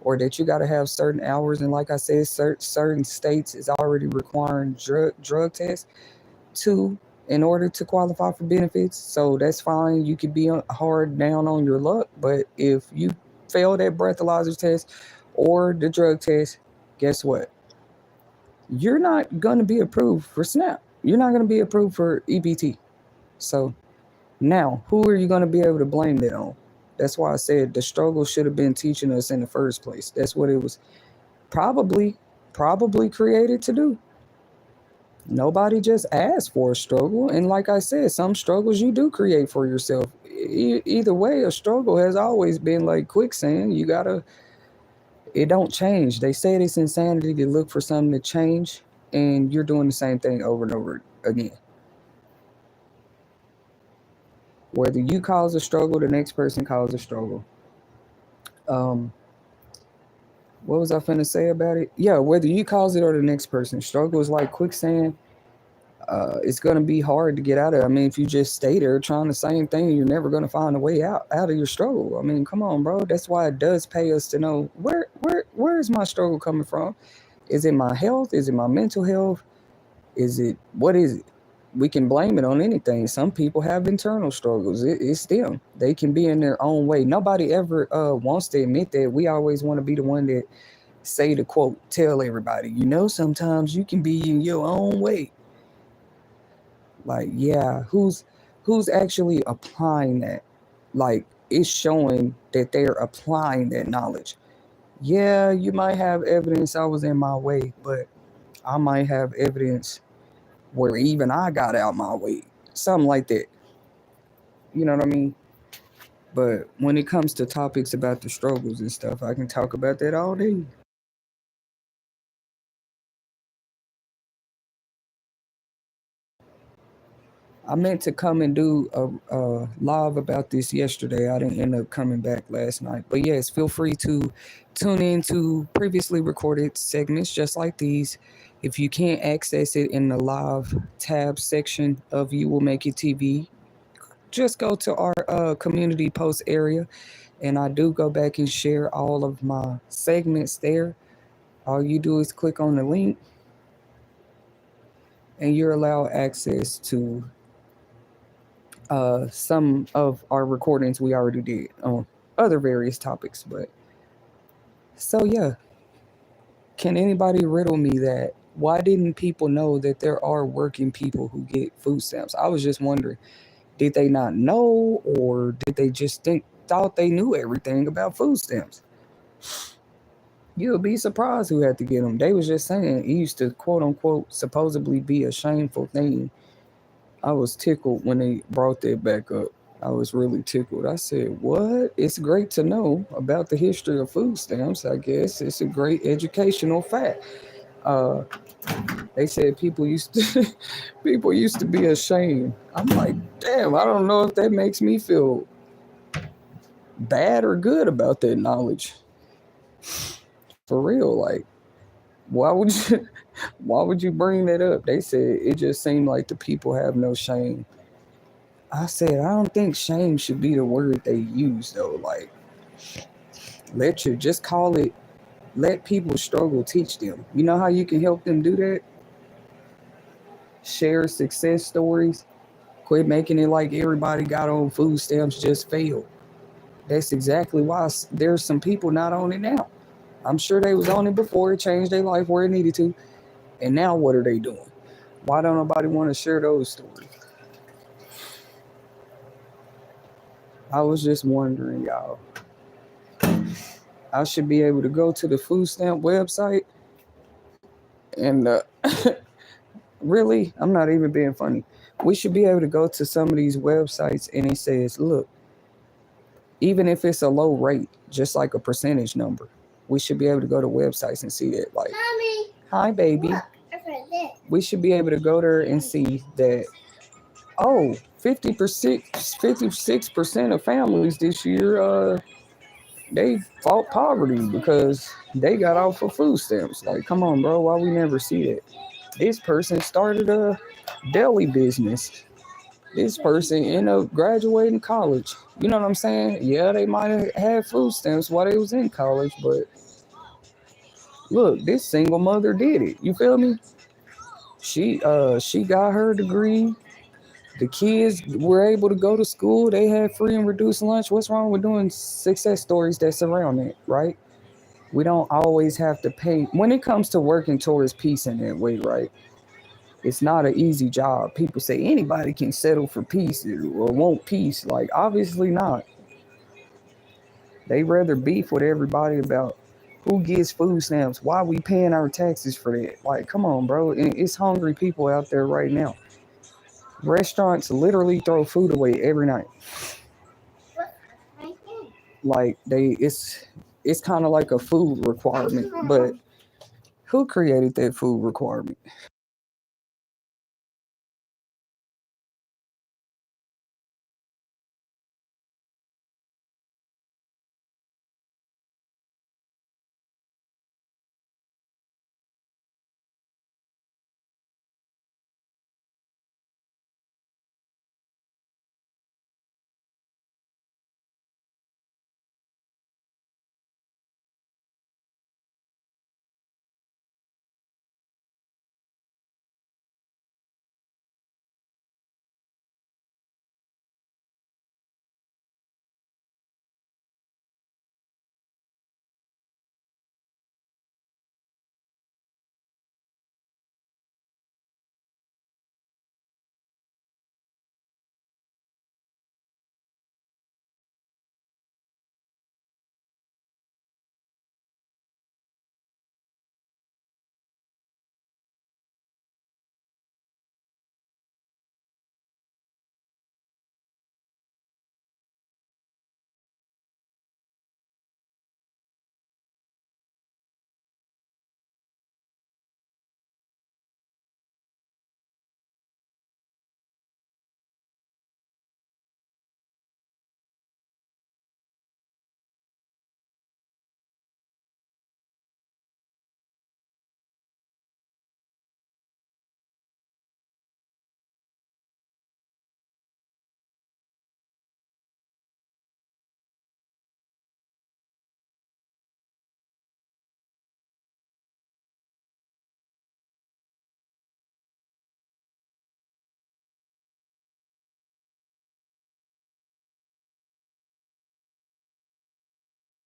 or that you got to have certain hours, and like I said, certain states is already requiring drug tests to in order to qualify for benefits. So that's fine. You could be hard down on your luck, but if you fail that breathalyzer test or the drug test, guess what? You're not going to be approved for SNAP. You're not going to be approved for EBT. So now, who are you going to be able to blame that on? That's why I said the struggle should have been teaching us in the first place. That's what it was probably created to do. Nobody just asked for a struggle. And like I said, some struggles you do create for yourself. Either way, a struggle has always been like quicksand. It don't change. They said it's insanity to look for something to change, and you're doing the same thing over and over again. Whether you cause a struggle, the next person causes a struggle. What was I finna say about it? Yeah, whether you cause it or the next person, struggle is like quicksand. It's gonna be hard to get out of. I mean, if you just stay there trying the same thing, you're never gonna find a way out of your struggle. I mean, come on, bro. That's why it does pay us to know where is my struggle coming from? Is it my health? Is it my mental health? What is it? We can blame it on anything. Some people have internal struggles. It's them. They can be in their own way. Nobody ever wants to admit that. We always want to be the one that say the quote, tell everybody, sometimes you can be in your own way. Like, yeah, who's actually applying that? Like, it's showing that they're applying that knowledge. Yeah, you might have evidence I was in my way, but I might have evidence where even I got out my way. Something like that. You know what I mean? But when it comes to topics about the struggles and stuff, I can talk about that all day. I meant to come and do a live about this yesterday. I didn't end up coming back last night. But yes, feel free to tune in to previously recorded segments just like these. If you can't access it in the live tab section of You Will Make It TV, just go to our community post area. And I do go back and share all of my segments there. All you do is click on the link, and you're allowed access to some of our recordings we already did on other various topics. But so yeah, can anybody riddle me that? Why didn't people know that there are working people who get food stamps? I was just wondering, did they not know, or did they just thought they knew everything about food stamps? You'll be surprised who had to get them. They was just saying it used to, quote unquote, supposedly be a shameful thing. I was tickled when they brought that back up. I was really tickled. I said, what? It's great to know about the history of food stamps, I guess. It's a great educational fact. They said people used to be ashamed. I'm like, damn, I don't know if that makes me feel bad or good about that knowledge. For real, like, why would you bring that up? They said it just seemed like the people have no shame. I said, I don't think shame should be the word they use though. Like, just call it Let people struggle teach them. You know how you can help them do that? Share success stories. Quit making it like everybody got on food stamps just failed. That's exactly why there's some people not on it now. I'm sure they was on it before it changed their life where it needed to. And now what are they doing? Why don't nobody want to share those stories? I was just wondering, y'all. I should be able to go to the food stamp website and really, I'm not even being funny. We should be able to go to some of these websites and it says, look, even if it's a low rate, just like a percentage number, we should be able to go to websites and see that. Like, Mommy. hi, baby. Look, We should be able to go there and see that, oh, 56% of families this year, they fought poverty because they got off of food stamps. Like, come on, bro, why we never see that? This person started a deli business. This person ended up graduating college. You know what I'm saying? Yeah, they might have had food stamps while they was in college, but look, this single mother did it. You feel me? She got her degree. The kids were able to go to school. They had free and reduced lunch. What's wrong with doing success stories that surround it, right? We don't always have to pay. When it comes to working towards peace in that way, right? It's not an easy job. People say anybody can settle for peace or want peace. Like, obviously not. They rather beef with everybody about who gets food stamps, why we paying our taxes for that. Like, come on, bro. And it's hungry people out there right now. Restaurants literally throw food away every night. Like it's kind of like a food requirement, but who created that food requirement?